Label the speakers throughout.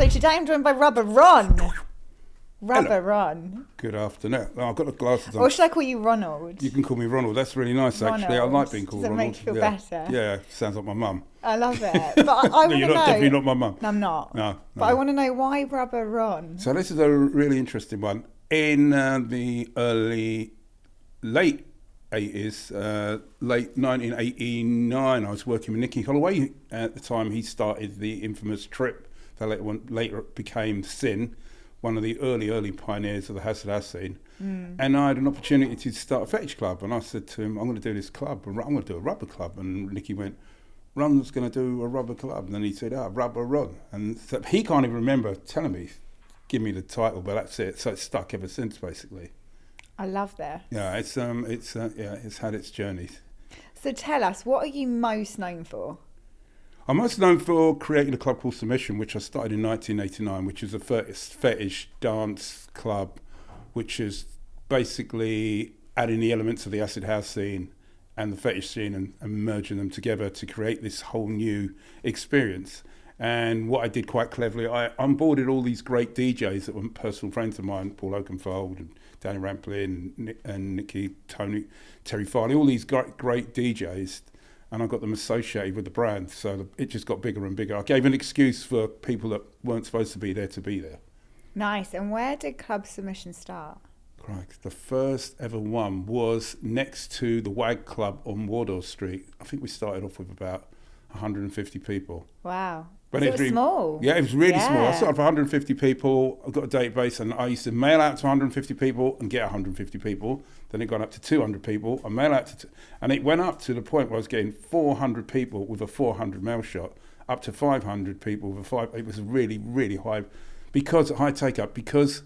Speaker 1: So today I'm joined by Rubber Ron. Rubber
Speaker 2: Hello.
Speaker 1: Ron.
Speaker 2: Good afternoon. Oh, I've got the glasses on.
Speaker 1: Or should I call you Ronald?
Speaker 2: You can call me Ronald. That's really nice, actually. I like being called
Speaker 1: Does it
Speaker 2: Ronald.
Speaker 1: make you feel
Speaker 2: yeah.
Speaker 1: better?
Speaker 2: Yeah, sounds like my mum.
Speaker 1: I love it. But I want
Speaker 2: No,
Speaker 1: to
Speaker 2: you're
Speaker 1: know.
Speaker 2: definitely not my mum.
Speaker 1: No, I'm not.
Speaker 2: No.
Speaker 1: But I want to know why Rubber Ron.
Speaker 2: So this is a really interesting one. In the late 80s, late 1989, I was working with Nicky Holloway. At the time, he started the infamous Trip that later became Sin, one of the early pioneers of the acid house scene. And I had an opportunity to start a fetish club. And I said to him, I'm going to do this club. I'm going to do a rubber club. And Nicky went, Ron's going to do a rubber club. And then he said, Rubber Ron. And so he can't even remember telling me, give me the title, but that's it. So it's stuck ever since, basically.
Speaker 1: I love this.
Speaker 2: Yeah, it's had its journeys.
Speaker 1: So tell us, what are you most known for?
Speaker 2: I'm most known for creating a club called Submission, which I started in 1989, which is a fetish dance club, which is basically adding the elements of the acid house scene and the fetish scene and merging them together to create this whole new experience. And what I did quite cleverly, I onboarded all these great DJs that were personal friends of mine, Paul Oakenfold and Danny Ramplin and Nicky, Tony, Terry Farley, all these great DJs, and I got them associated with the brand. So it just got bigger and bigger. I gave an excuse for people that weren't supposed to be there.
Speaker 1: Nice. And where did Club Submission start?
Speaker 2: Correct. The first ever one was next to the WAG Club on Wardour Street. I think we started off with about 150 people.
Speaker 1: Wow.
Speaker 2: But
Speaker 1: it was small.
Speaker 2: Yeah, it was really small. I started with 150 people. I've got a database, and I used to mail out to 150 people and get 150 people. Then it got up to 200 people. I mail out to, and it went up to the point where I was getting 400 people with a 400 mail shot, up to 500 people with a 5. It was really, really high, high take up. Because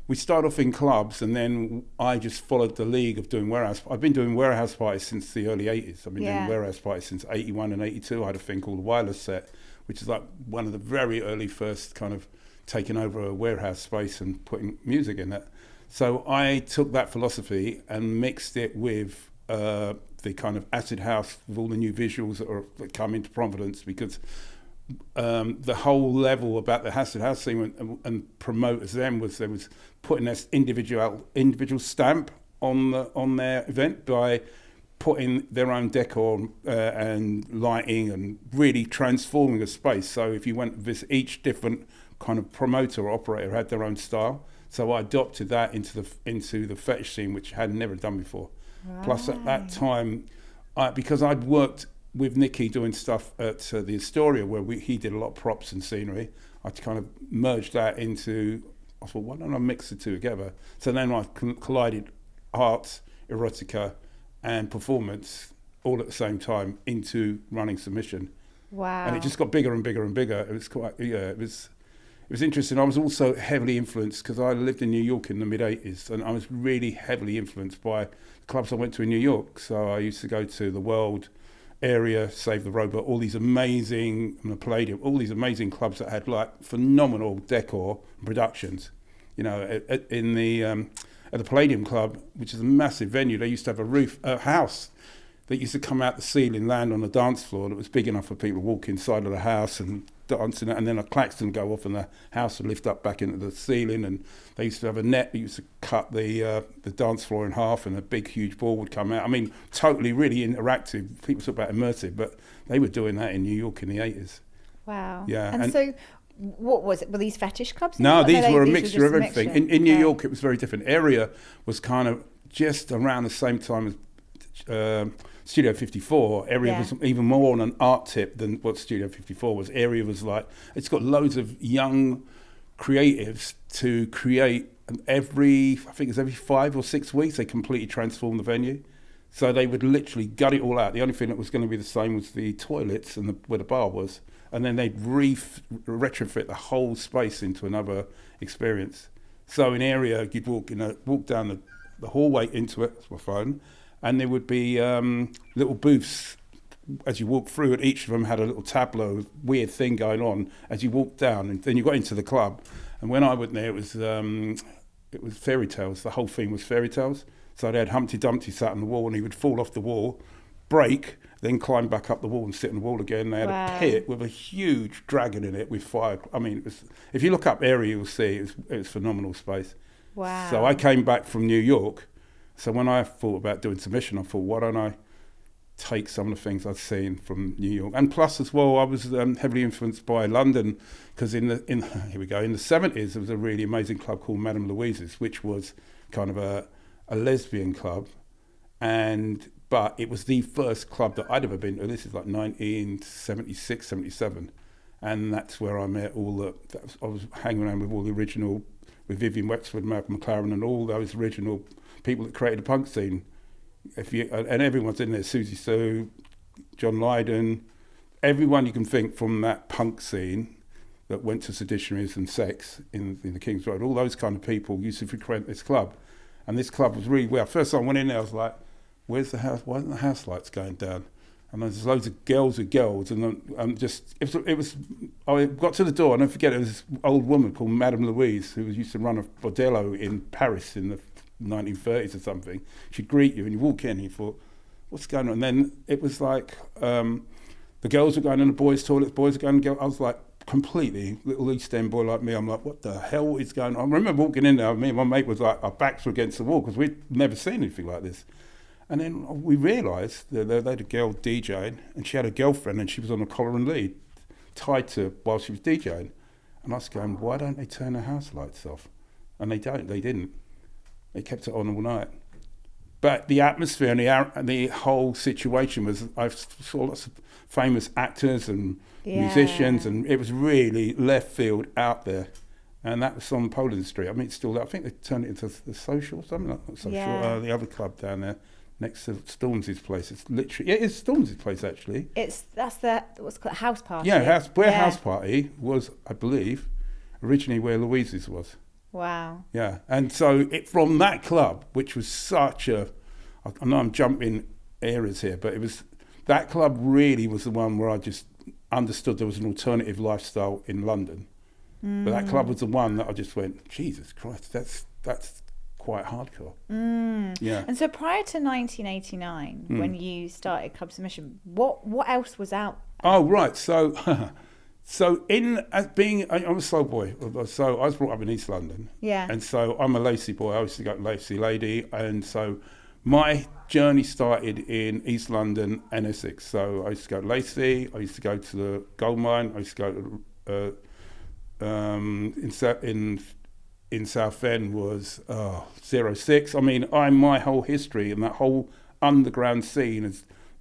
Speaker 2: we started off in clubs, and then I just followed the league of doing warehouse. I've been doing warehouse parties since the early 80s. I've been doing warehouse parties since 81 and 82. I had a thing called the Wireless Set, which is like one of the very early first kind of taking over a warehouse space and putting music in it. So I took that philosophy and mixed it with the kind of acid house with all the new visuals that come into prominence, because the whole level about the acid house scene and promoters then was putting this individual stamp on their event by putting their own decor and lighting and really transforming a space. So if you went with each different kind of promoter or operator had their own style. So I adopted that into the fetish scene, which I had never done before. Right. Plus at that time, because I'd worked with Nicky doing stuff at the Astoria, where he did a lot of props and scenery, I kind of merged that into, I thought, why don't I mix the two together? So then I collided art, erotica, and performance all at the same time into running Submission.
Speaker 1: Wow.
Speaker 2: And it just got bigger and bigger and bigger. It was quite, it was interesting. I was also heavily influenced, because I lived in New York in the mid-80s, and I was really heavily influenced by the clubs I went to in New York. So I used to go to the World Area, Save the Robot, all these amazing, and the Palladium, all these amazing clubs that had like phenomenal decor and productions. You know, at the Palladium Club, which is a massive venue, they used to have a house that used to come out the ceiling, land on the dance floor that was big enough for people to walk inside of the house and dancing, and then a klaxon go off and the house would lift up back into the ceiling. And they used to have a net that used to cut the dance floor in half, and a big huge ball would come out. I mean, totally really interactive. People talk about immersive, but they were doing that in New York in the 80s.
Speaker 1: Wow.
Speaker 2: Yeah.
Speaker 1: And so what was it? Were these fetish clubs?
Speaker 2: No, these were a mixture of everything. In New
Speaker 1: Okay.
Speaker 2: York, it was very different. Area was kind of just around the same time as Studio 54. Area was even more on an art tip than what Studio 54 was. Area was like, it's got loads of young creatives to create, and every 5 or 6 weeks, they completely transform the venue. So they would literally gut it all out. The only thing that was going to be the same was the toilets and where the bar was. And then they'd retrofit the whole space into another experience. So in Area, you'd walk down the hallway into it, that's my phone, and there would be little booths as you walk through, and each of them had a little tableau, weird thing going on as you walked down, and then you got into the club. And when I went there, it was fairy tales. The whole theme was fairy tales. So they had Humpty Dumpty sat on the wall, and he would fall off the wall, break, then climb back up the wall and sit on the wall again. They had
Speaker 1: Wow.
Speaker 2: a pit with a huge dragon in it with fire. I mean, it was, if you look up area, you'll see it was phenomenal space.
Speaker 1: Wow.
Speaker 2: So I came back from New York. So when I thought about doing submission, I thought, why don't I take some of the things I'd seen from New York? And plus as well, I was heavily influenced by London, because in the 70s, there was a really amazing club called Madame Louise's, which was kind of a lesbian club. But it was the first club that I'd ever been to. This is like 1976, 77. And that's where I met I was hanging around with all the original, with Vivian Wexford, Malcolm McLaren, and all those original people that created the punk scene. And everyone's in there, Susie Sue, John Lydon, everyone you can think from that punk scene that went to seditionaries and sex in the King's Road, all those kind of people used to frequent this club. And this club was really well. First time I went in there, I was like, where's the house? Why aren't the house lights going down? And there's loads of girls with girls, and just it was. I got to the door, and I forget, it was this old woman called Madame Louise, who used to run a bordello in Paris in the 1930s or something. She'd greet you, and you walk in, and you thought, what's going on? And then it was like the girls were going in the boys' toilets, boys were going to go. I was like, completely, little East End boy like me, I'm like, what the hell is going on? I remember walking in there, me and my mate was like, our backs were against the wall, because we'd never seen anything like this. And then we realised that they had a girl DJing, and she had a girlfriend, and she was on a collar and lead, tied to her while she was DJing. And I was going, why don't they turn the house lights off? And they didn't. They kept it on all night. But the atmosphere and the whole situation was, I saw lots of famous actors and musicians, and it was really left field out there. And that was on Poland Street. I mean, it's still there. I think they turned it into the Social, something like that. Social, the other club down there next to Stormzy's place. It's literally, it is Stormzy's place actually.
Speaker 1: That's the what's called house party.
Speaker 2: Yeah, house party was, I believe, originally where Louise's was.
Speaker 1: Wow.
Speaker 2: Yeah, and so from that club, which was such a, I know I'm jumping eras here, but it was, that club really was the one where I just understood there was an alternative lifestyle in London. But that club was the one that I just went, Jesus Christ, that's quite hardcore. Yeah.
Speaker 1: And so prior to 1989, when you started Club Submission, what else was out?
Speaker 2: Oh, right. So I'm a soul boy. So I was brought up in East London.
Speaker 1: Yeah.
Speaker 2: And so I'm a Lacey boy. I used to go to Lacey Lady. And so my journey started in East London and Essex. So I used to go to Lacey. I used to go to the gold mine. I used to go to in Southend was 06. I mean, my whole history and that whole underground scene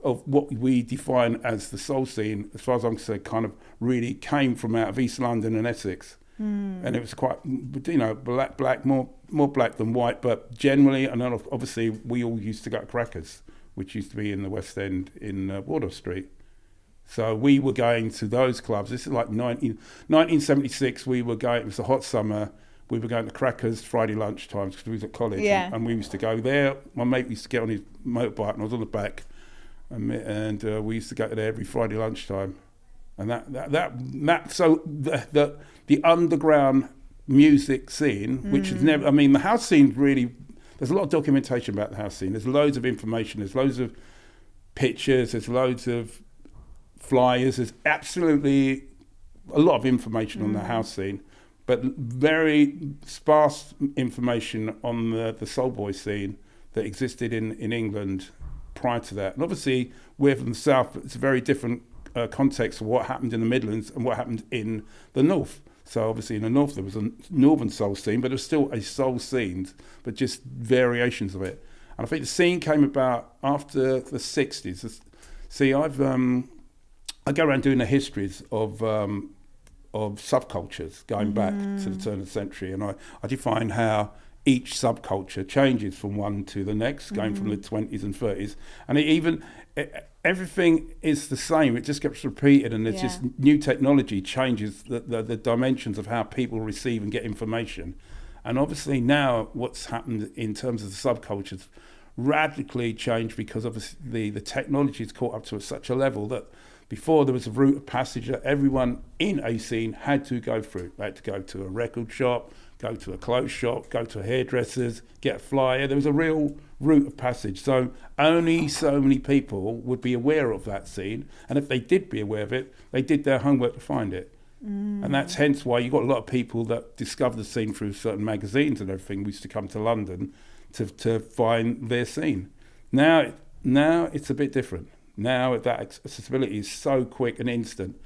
Speaker 2: of what we define as the soul scene, as far as I'm concerned, kind of really came from out of East London and Essex. And it was quite, black, more black than white, but generally, and then obviously we all used to go to Crackers, which used to be in the West End in Waldorf Street. So we were going to those clubs. This is like 1976. We were going, it was a hot summer. We were going to Crackers Friday lunchtimes because we was at college.
Speaker 1: Yeah.
Speaker 2: And we used to go there. My mate used to get on his motorbike and I was on the back. And we used to go there every Friday lunchtime. And the underground music scene, which is never, I mean, the house scene really, there's a lot of documentation about the house scene. There's loads of information. There's loads of pictures. There's loads of flyers. There's absolutely a lot of information on the house scene, but very sparse information on the soul boy scene that existed in England prior to that. And obviously, we're from the south, but it's a very different context of what happened in the Midlands and what happened in the north. So obviously in the north there was a northern soul scene, but there's still a soul scene, but just variations of it. And I think the scene came about after the 60s. See, I go around doing the histories of subcultures going back to the turn of the century, and I define how each subculture changes from one to the next, going from the 20s and 30s, and everything is the same. It just gets repeated, and there's just new technology changes the dimensions of how people receive and get information. And obviously now what's happened in terms of the subcultures radically changed because obviously the technology has caught up to such a level that before there was a route of passage that everyone in a scene had to go through. They had to go to a record shop, go to a clothes shop, go to a hairdresser's, get a flyer. There was a real route of passage. So only so many people would be aware of that scene. And if they did be aware of it, they did their homework to find it. And that's hence why you got a lot of people that discover the scene through certain magazines and everything. We used to come to London to find their scene. Now it's a bit different. Now that accessibility is so quick and instant.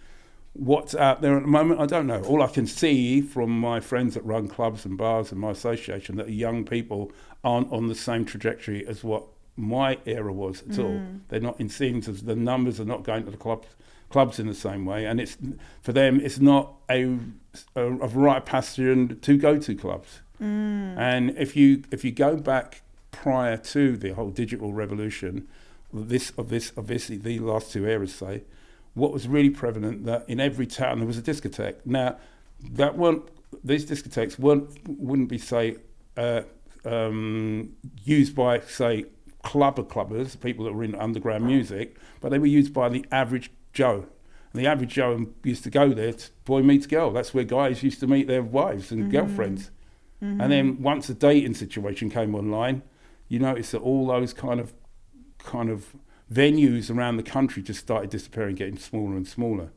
Speaker 2: What's out there at the moment, I don't know. All I can see from my friends that run clubs and bars and my association, that young people aren't on the same trajectory as what my era was at all. They're not in scenes, the numbers are not going to the clubs in the same way, and it's for them it's not a rite of passage to go to clubs. And if you go back prior to the whole digital revolution, the last two eras, say, what was really prevalent, that in every town there was a discotheque. Now, these discotheques wouldn't be, say, used by, say, clubbers, people that were in underground music, but they were used by the average Joe. And the average Joe used to go there to boy meets girl. That's where guys used to meet their wives and girlfriends. And then once the dating situation came online, you notice that all those kind of venues around the country just started disappearing, getting smaller and smaller.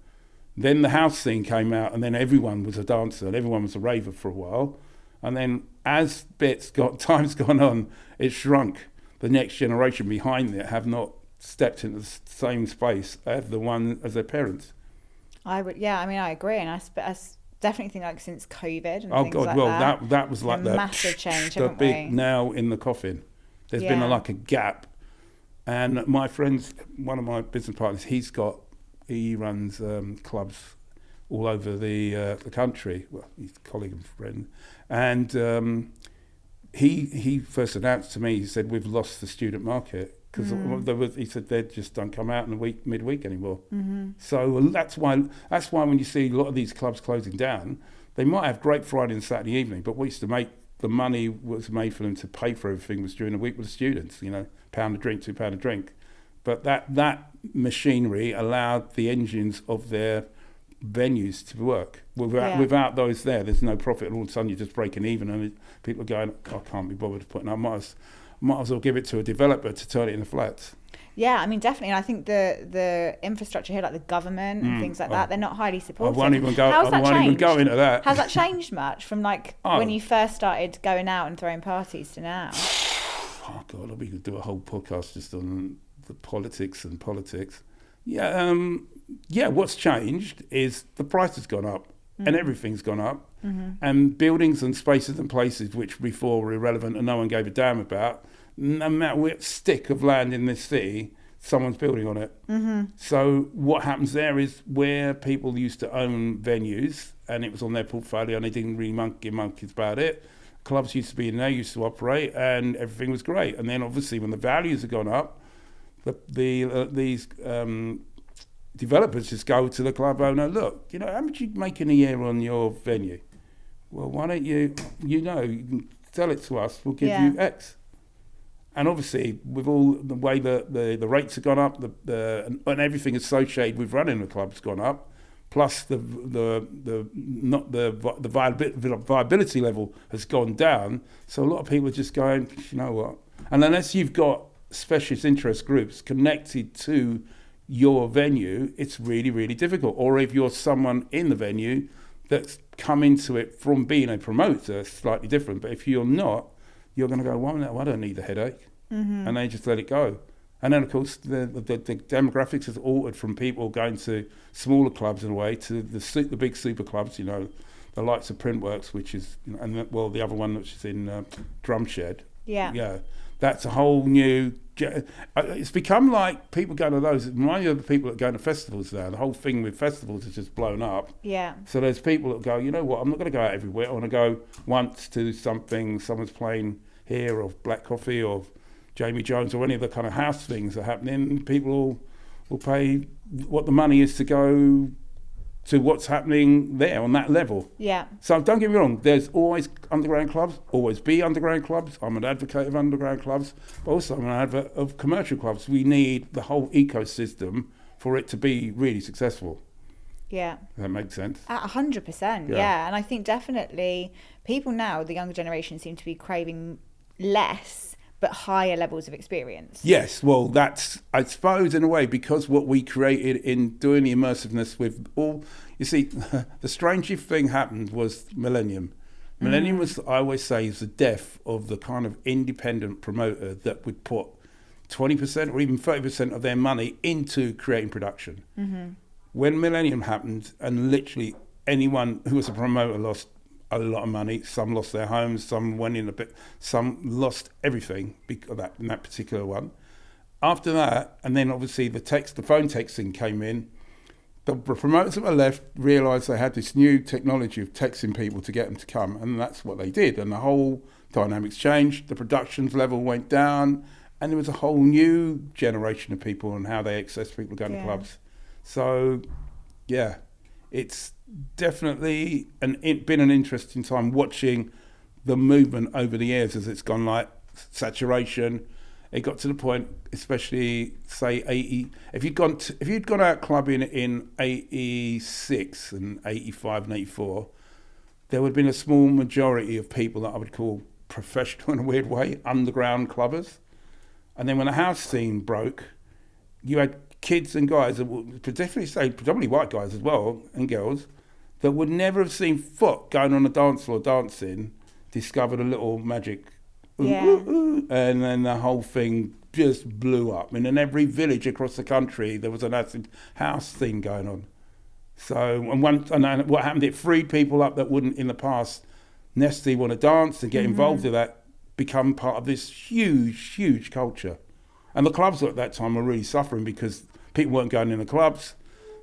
Speaker 2: Then the house scene came out, and then everyone was a dancer and everyone was a raver for a while. And then as time's gone on, it shrunk. The next generation behind it have not stepped into the same space as their parents.
Speaker 1: I agree, and I definitely think, like, since COVID and things like
Speaker 2: that was like
Speaker 1: a massive change,
Speaker 2: the big nail in the coffin. There's been a gap. And my friends, one of my business partners, he runs clubs all over the country. Well, he's a colleague and friend. And he first announced to me, he said, we've lost the student market. Because he said they just don't come out in the midweek anymore. So that's why when you see a lot of these clubs closing down, they might have great Friday and Saturday evening, but what used to make the money was made for them to pay for everything was during the week with the students, £1 a drink, £2 a drink. But that machinery allowed the engines of their venues to work. Without those there's no profit, and all of a sudden you're just breaking even, and people are going, I can't be bothered putting up, might as well give it to a developer to turn it into flats. Yeah,
Speaker 1: I mean, definitely. And I think the infrastructure here, like the government and things like that, they're not highly supportive.
Speaker 2: I won't even go into that.
Speaker 1: Has that changed much from when you first started going out and throwing parties to now?
Speaker 2: Oh God, we could do a whole podcast just on the politics. Yeah, what's changed is the price has gone up and everything's gone up. And buildings and spaces and places which before were irrelevant and no one gave a damn about, no matter what stick of land in this city, someone's building on it. So what happens there is where people used to own venues and it was on their portfolio and they didn't really give monkeys about it, clubs used to be in there, used to operate, and everything was great. And then obviously when the values have gone up, these developers just go to the club owner, look, how much you make in a year on your venue? Well, why don't you can sell it to us, we'll give you X. And obviously, with all the way the rates have gone up, and everything associated with running the club's gone up, plus the viability level has gone down. So a lot of people are just going, you know what? And unless you've got specialist interest groups connected to your venue, it's really, really difficult. Or if you're someone in the venue that's come into it from being a promoter, slightly different. But if you're not, you're going to go, well, I don't need the headache. And they just let it go. And then, of course, the demographics has altered from people going to smaller clubs in a way to the big super clubs, the likes of Printworks, which is, the other one which is in Drumshed. Yeah. That's a whole new... It's become like people going to those. Mind you, the people that go to festivals now, the whole thing with festivals has just blown up.
Speaker 1: Yeah.
Speaker 2: So there's people that go, you know what, I'm not going to go out everywhere. I want to go once to something, someone's playing here, or Black Coffee, or Jamie Jones, or any of the kind of house things that are happening. People will pay what the money is to go to what's happening there on that level.
Speaker 1: Yeah.
Speaker 2: So don't get me wrong, there's always underground clubs, always be underground clubs. I'm an advocate of underground clubs, but also I'm an advocate of commercial clubs. We need the whole ecosystem for it to be really successful.
Speaker 1: Yeah.
Speaker 2: That makes sense.
Speaker 1: At 100%,
Speaker 2: Yeah.
Speaker 1: yeah. And I think definitely people now, the younger generation, seem to be craving less but higher levels of experience.
Speaker 2: Yes, well, that's, I suppose, in a way, because what we created in doing the immersiveness with all, you see, the strangest thing happened was Millennium. Millennium was, I always say, is the death of the kind of independent promoter that would put 20% or even 30% of their money into creating production. When Millennium happened, and literally anyone who was a promoter lost a lot of money. Some lost their homes, some went in a bit, some lost everything because of that, in that particular one. After that, and then obviously the phone texting came in, the promoters that were left realised they had this new technology of texting people to get them to come, and that's what they did. And the whole dynamics changed, the productions level went down, and there was a whole new generation of people and how they access people going to clubs. So, yeah, it's definitely been an interesting time watching the movement over the years as it's gone like saturation. It got to the point, especially say 80. If you'd gone out clubbing in 86 and 85 and 84, there would have been a small majority of people that I would call professional in a weird way, underground clubbers. And then when the house scene broke, you had kids and guys that would particularly say predominantly white guys as well and girls that would never have seen foot going on a dance floor dancing, discovered a little magic. And then the whole thing just blew up. And in every village across the country, there was an acid house thing going on. So, and what happened, it freed people up that wouldn't in the past necessarily want to dance and get involved in that, become part of this huge, huge culture. And the clubs at that time were really suffering because people weren't going in the clubs.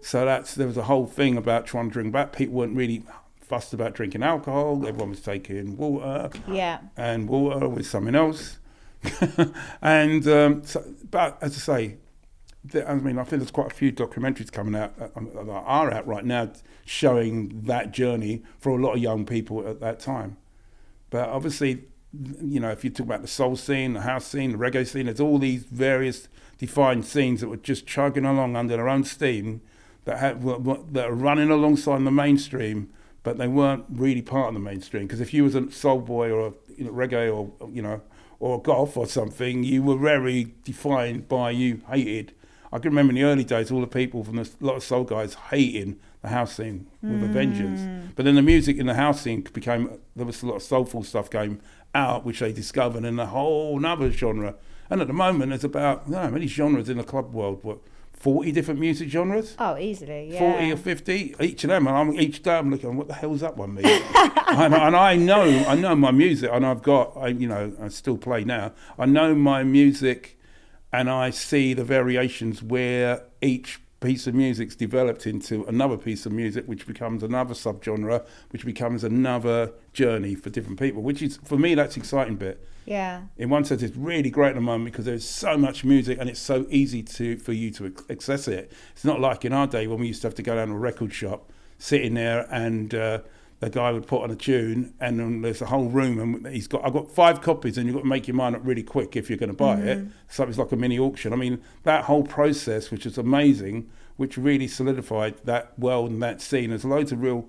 Speaker 2: So there was a whole thing about trying to drink back. People weren't really fussed about drinking alcohol. Everyone was taking water.
Speaker 1: Yeah. And
Speaker 2: water with something else. And but as I say, I think there's quite a few documentaries coming out that are out right now showing that journey for a lot of young people at that time. But obviously, you know, if you talk about the soul scene, the house scene, the reggae scene, there's all these various defined scenes that were just chugging along under their own steam, that are running alongside the mainstream, but they weren't really part of the mainstream. Because if you was a soul boy or reggae or golf or something, you were very defined by, you hated. I can remember in the early days, all the people from a lot of soul guys hating the house scene with a vengeance. But then the music in the house scene there was a lot of soulful stuff came out, which they discovered in a whole nother genre. And at the moment, there's about, I don't know how many genres in the club world, 40 different music genres?
Speaker 1: Oh, easily, yeah.
Speaker 2: 40 or 50, each of them. And each day I'm looking, what the hell's that one mean? and I know my music, and I still play now. I know my music, and I see the variations where each piece of music's developed into another piece of music, which becomes another subgenre, which becomes another journey for different people, which is, for me, that's the exciting bit.
Speaker 1: Yeah.
Speaker 2: In one sense, it's really great at the moment because there's so much music and it's so easy for you to access it. It's not like in our day when we used to have to go down to a record shop, sit in there, and the guy would put on a tune, and then there's a whole room, and I've got 5 copies, and you've got to make your mind up really quick if you're going to buy it. So it's like a mini auction. I mean, that whole process, which is amazing, which really solidified that world and that scene. There's loads of real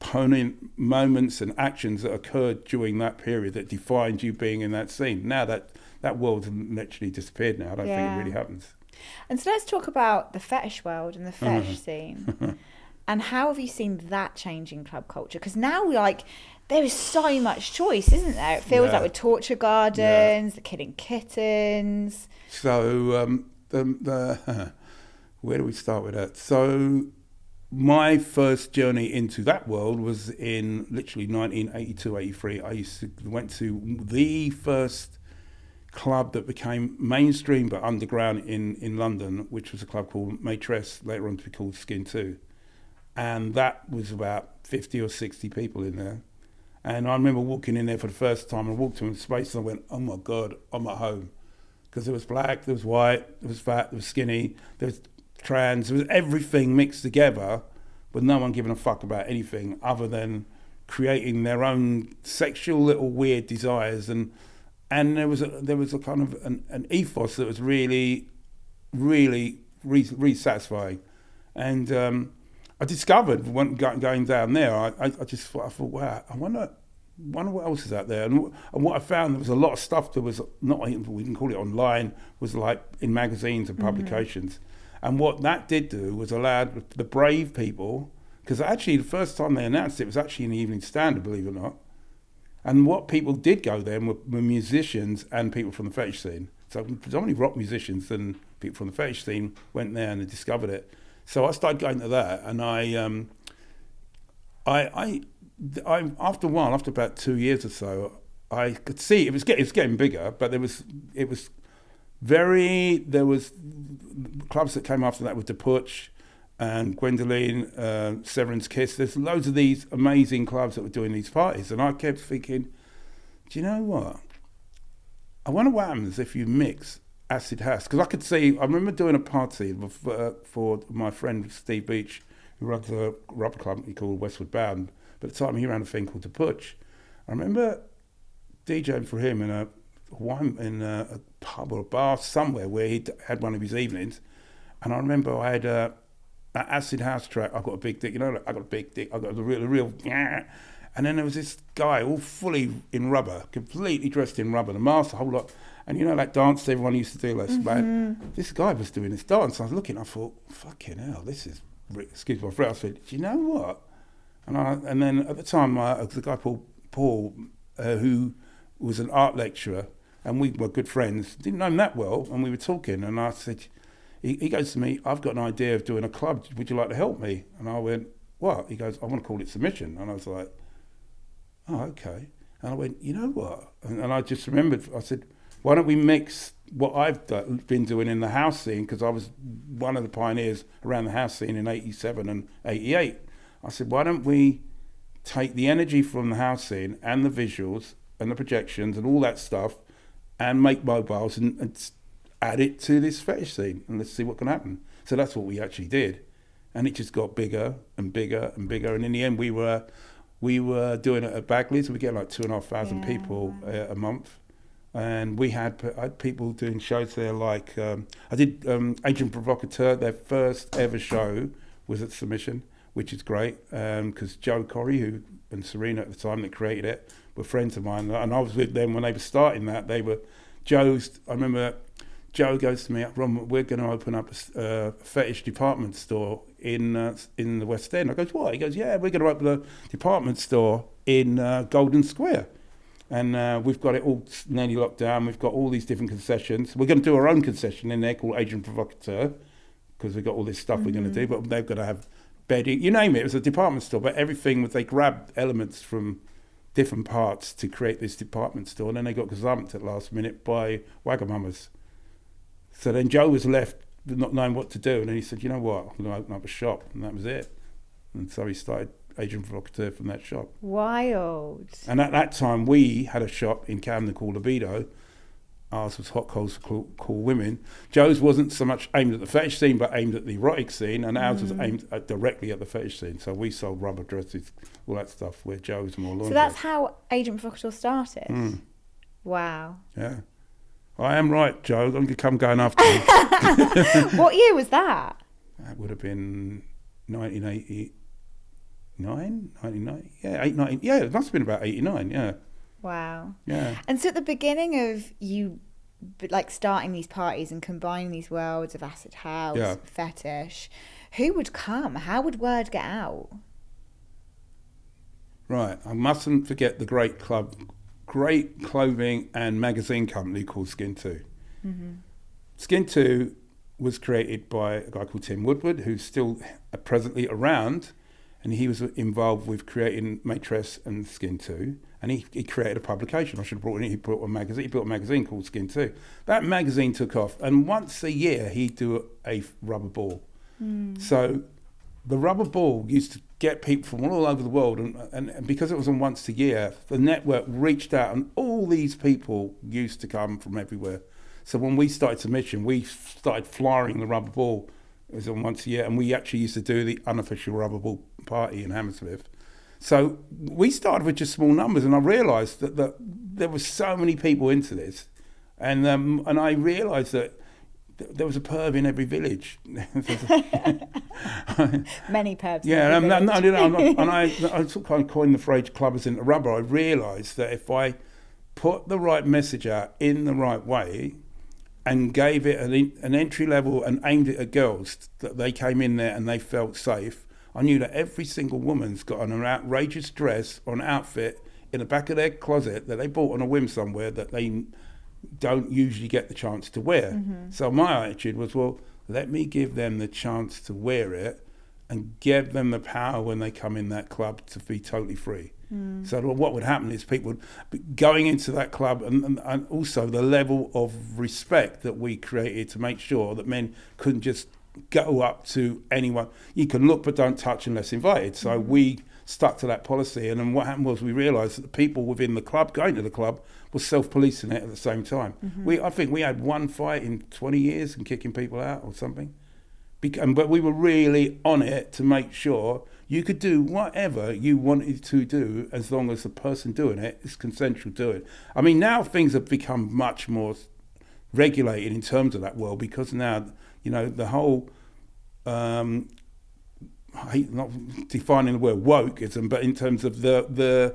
Speaker 2: poignant moments and actions that occurred during that period that defined you being in that scene. Now that world's literally disappeared now. I don't think it really happens.
Speaker 1: And so let's talk about the fetish world and the fetish scene. And how have you seen that change in club culture? Because now there is so much choice, isn't there? It feels like with torture gardens, the killing kittens. So
Speaker 2: where do we start with that? So my first journey into that world was in literally 1982, 83. I went to the first club that became mainstream but underground in London, which was a club called Maitresse, later on to be called Skin 2. And that was about 50 or 60 people in there. And I remember walking in there for the first time. I walked into space and I went, oh my God, I'm at home. Because there was black, there was white, there was fat, there was skinny, there was trans, there was everything mixed together, with no one giving a fuck about anything other than creating their own sexual little weird desires. And there was a kind of an ethos that was really, really satisfying. And I discovered going down there, I thought, wow, I wonder what else is out there. And what I found, there was a lot of stuff that was not, we can call it online, was like in magazines and publications. And what that did do was allowed the brave people, because actually the first time they announced it was actually in the Evening Standard, believe it or not. And what people did go there were musicians and people from the fetish scene. So predominantly rock musicians and people from the fetish scene went there and they discovered it. So I started going to that, and I after a while, after about 2 years or so, I could see it was getting bigger, but there was clubs that came after that with the Putsch and Gwendoline, Severin's Kiss. There's loads of these amazing clubs that were doing these parties, and I kept thinking, do you know what? I wonder what happens if you mix acid house, because I remember doing a party for my friend Steve Beach, who runs a rubber club he called Westward Bound, but at the time he ran a thing called the Putsch. I remember DJing for him in a pub or a bar somewhere where he had one of his evenings, and I remember I had an acid house track. I got a big dick, I got a big dick. I got the real. And then there was this guy all fully in rubber, completely dressed in rubber, the mask, a whole lot. And that dance everyone used to do, like, this guy was doing this dance. I was looking, I thought, fucking hell, this is, excuse my friend, I said, do you know what? And then at the time, the guy Paul, who was an art lecturer, and we were good friends, didn't know him that well, and we were talking, and I said, he goes to me, I've got an idea of doing a club, would you like to help me? And I went, what? He goes, I want to call it Submission. And I was like, oh, okay. And I went, you know what? And I just remembered, I said, why don't we mix what I've been doing in the house scene, because I was one of the pioneers around the house scene in 87 and 88. I said, why don't we take the energy from the house scene and the visuals and the projections and all that stuff and make mobiles and add it to this fetish scene, and let's see what can happen. So that's what we actually did. And it just got bigger and bigger and bigger. And in the end, we were doing it at Bagley's. We get like 2,500 people a month. And I had people doing shows there, like I did Agent Provocateur. Their first ever show was at Submission, which is great, because Joe Corey and Serena at the time that created it were friends of mine, and I was with them when they were starting that. I remember Joe goes to me, Ron, we're going to open up a fetish department store in the West End. I goes, what? He goes, yeah, we're going to open a department store in Golden Square. And we've got it all nearly locked down. We've got all these different concessions. We're going to do our own concession in there called Agent Provocateur, because we've got all this stuff we're going to do, but they've got to have bedding, you name it. It was a department store, but everything was, they grabbed elements from different parts to create this department store, and then they got gazumped at last minute by Wagamamas. So then Joe was left not knowing what to do, and then he said, you know what, I'm going to open up a shop, and that was it. And so he started Agent Provocateur from that shop.
Speaker 1: Wild.
Speaker 2: And at that time, we had a shop in Camden called Libido. Ours was Hot Coals for Cool Women. Joe's wasn't so much aimed at the fetish scene, but aimed at the erotic scene, and ours was aimed directly at the fetish scene. So we sold rubber dresses, all that stuff, where Joe's more laundry.
Speaker 1: So that's how Agent Provocateur started? Wow.
Speaker 2: Yeah. I am right, Joe. I'm going to come going after you.
Speaker 1: What year was that?
Speaker 2: That would have been 1989, 99, yeah, 89, yeah, it must have been about 89, yeah.
Speaker 1: Wow.
Speaker 2: Yeah.
Speaker 1: And so at the beginning of you like starting these parties and combining these worlds of acid house, fetish, who would come? How would word get out? Right,
Speaker 2: I mustn't forget the great clothing and magazine company called Skin 2.
Speaker 1: Mm-hmm.
Speaker 2: Skin 2 was created by a guy called Tim Woodward, who's still presently around, and he was involved with creating Maitresse and Skin 2, and he created a publication. I should have brought in, he built a magazine called Skin 2. That magazine took off, and once a year he'd do a rubber ball. So the rubber ball used to get people from all over the world, and because it was on once a year, the network reached out, and all these people used to come from everywhere. So when we started Submission, we started flying the rubber ball. It was on once a year, and we actually used to do the unofficial rubber ball party in Hammersmith. So we started with just small numbers, and I realised that there were so many people into this, and I realised that there was a perv in every village.
Speaker 1: Many pubs.
Speaker 2: Yeah, and I sort of kind of coined the phrase "clubbers into rubber." I realised that if I put the right message out in the right way and gave it an entry level and aimed it at girls, that they came in there and they felt safe, I knew that every single woman's got an outrageous dress or an outfit in the back of their closet that they bought on a whim somewhere that they don't usually get the chance to wear.
Speaker 1: Mm-hmm.
Speaker 2: So my attitude was, well, let me give them the chance to wear it and give them the power when they come in that club to be totally free. So what would happen is people would be going into that club, and also the level of respect that we created to make sure that men couldn't just go up to anyone. You can look but don't touch unless invited. So we stuck to that policy, and then what happened was we realised that the people within the club going to the club were self-policing it at the same time. I think we had one fight in 20 years and kicking people out or something. But we were really on it to make sure you could do whatever you wanted to do as long as the person doing it is consensual to it. I mean, now things have become much more regulated in terms of that world, because now, you know, the whole, I hate not defining the word wokeism, but in terms of the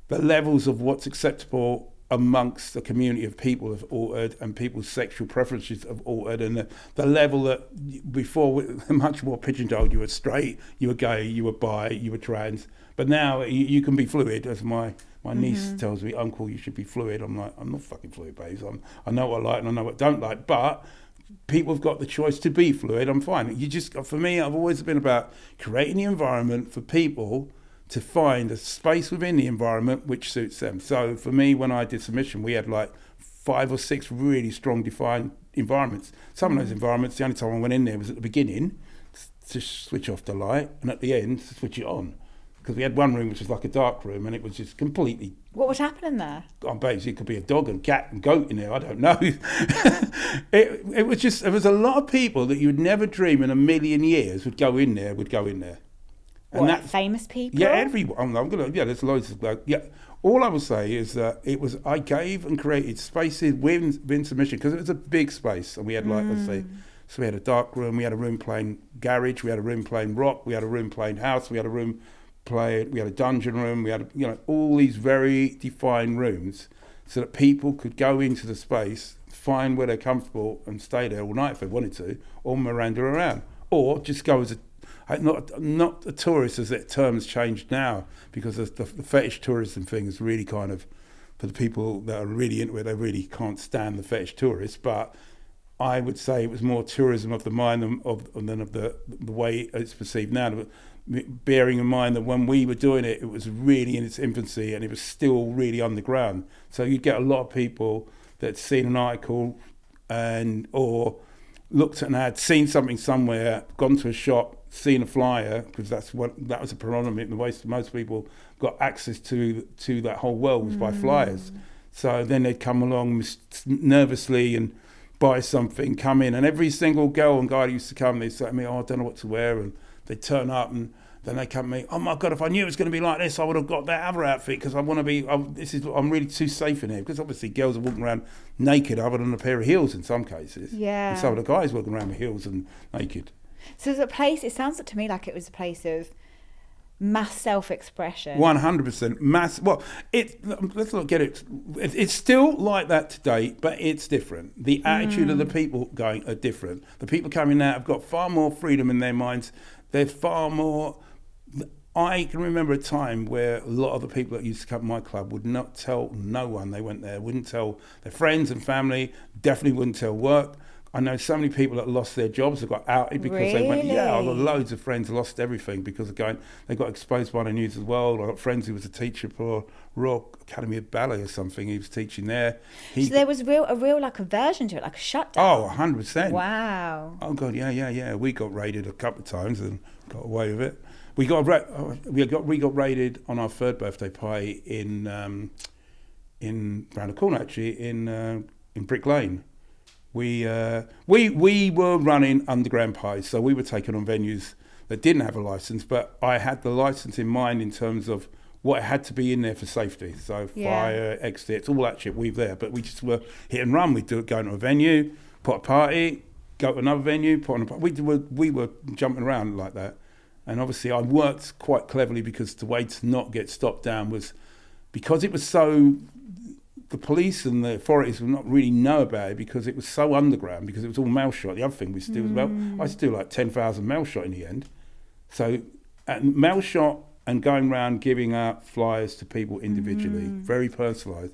Speaker 2: levels of what's acceptable amongst the community of people have altered, and people's sexual preferences have altered, and the level that before much more pigeonholed. You were straight, you were gay, you were bi, you were trans, but now you can be fluid. As my niece tells me, "Uncle, you should be fluid." I'm like, I'm not fucking fluid, babes. I know what I like and I know what I don't like, but people have got the choice to be fluid. I'm fine. For me, I've always been about creating the environment for people to find a space within the environment which suits them. So for me, when I did submission, we had like 5 or 6 really strong defined environments. Some of those environments, the only time I went in there was at the beginning to switch off the light, and at the end to switch it on. Because we had one room which was like a dark room, and it was just completely...
Speaker 1: What was happening there?
Speaker 2: Basically, it could be a dog and cat and goat in there, I don't know. It was just, there was a lot of people that you would never dream in a million years would go in there.
Speaker 1: And that famous people?
Speaker 2: Yeah, everyone. There's loads of all I will say is that I gave and created spaces within submission, because it was a big space, and we had so we had a dark room, we had a room playing garage, we had a room playing rock, we had a room playing house, we had a dungeon room, we had all these very defined rooms, so that people could go into the space, find where they're comfortable, and stay there all night if they wanted to, or Miranda around, or just go as a not a tourist, as that term's changed now, because the fetish tourism thing is really kind of, for the people that are really into it, they really can't stand the fetish tourists. But I would say it was more tourism of the mind than of the way it's perceived now. Bearing in mind that when we were doing it, it was really in its infancy and it was still really underground. So you'd get a lot of people that seen an article or looked at an ad, seen something somewhere, gone to a shop, seen a flyer, because that was a predominant. The way most people got access to that whole world was by flyers. So then they'd come along nervously and buy something, come in, and every single girl and guy who used to come, they'd say to me, "Oh, I don't know what to wear," and they'd turn up, and then they come to me, "Oh my God, if I knew it was going to be like this, I would have got that other outfit, because I want to be. I'm really too safe in here." Because obviously girls are walking around naked, other than a pair of heels in some cases.
Speaker 1: Yeah.
Speaker 2: And some of the guys walking around with heels and naked.
Speaker 1: So it's a place. It sounds to me like it was a place of mass self-expression.
Speaker 2: 100% mass. Well, let's not get it. It's still like that today, but it's different. The attitude of the people going are different. The people coming out have got far more freedom in their minds. They're far more. I can remember a time where a lot of the people that used to come to my club would not tell no one they went there. Wouldn't tell their friends and family. Definitely wouldn't tell work. I know so many people that lost their jobs, that got outed because they went, yeah, I've got loads of friends who lost everything because of going, they got exposed by the news as well. I've got friends who was a teacher for Royal Academy of Ballet or something. He was teaching there.
Speaker 1: So there was a real like aversion to it, like a shutdown.
Speaker 2: Oh, 100%.
Speaker 1: Wow.
Speaker 2: Oh God, yeah. We got raided a couple of times and got away with it. We got raided on our 3rd birthday party in around the corner, actually, in Brick Lane. We were running underground parties, so we were taking on venues that didn't have a license, but I had the license in mind in terms of what had to be in there for safety. So fire, exits, all that shit, we were there. But we just were hit and run. We'd go to a venue, put a party, go to another venue, put on a party. We were jumping around like that. And obviously I worked quite cleverly because the way to not get stopped down was because it was so, the police and the authorities would not really know about it because it was so underground, because it was all mail shot. The other thing we used to do as well, I used to do like 10,000 mail shot in the end. So mail shot and going around giving out flyers to people individually, very personalised.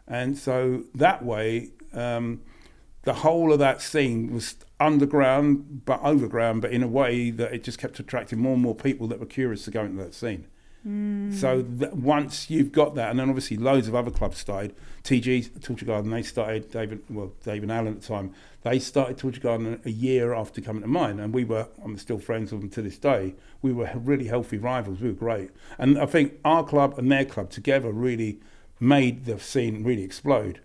Speaker 2: And so that way, the whole of that scene was underground but overground, but in a way that it just kept attracting more and more people that were curious to go into that scene. So once you've got that, and then obviously loads of other clubs started. TG, Torture Garden, they started, Dave and Alan at the time, they started Torture Garden a year after coming to mine, and I'm still friends with them to this day. We were really healthy rivals, we were great. And I think our club and their club together really made the scene really explode,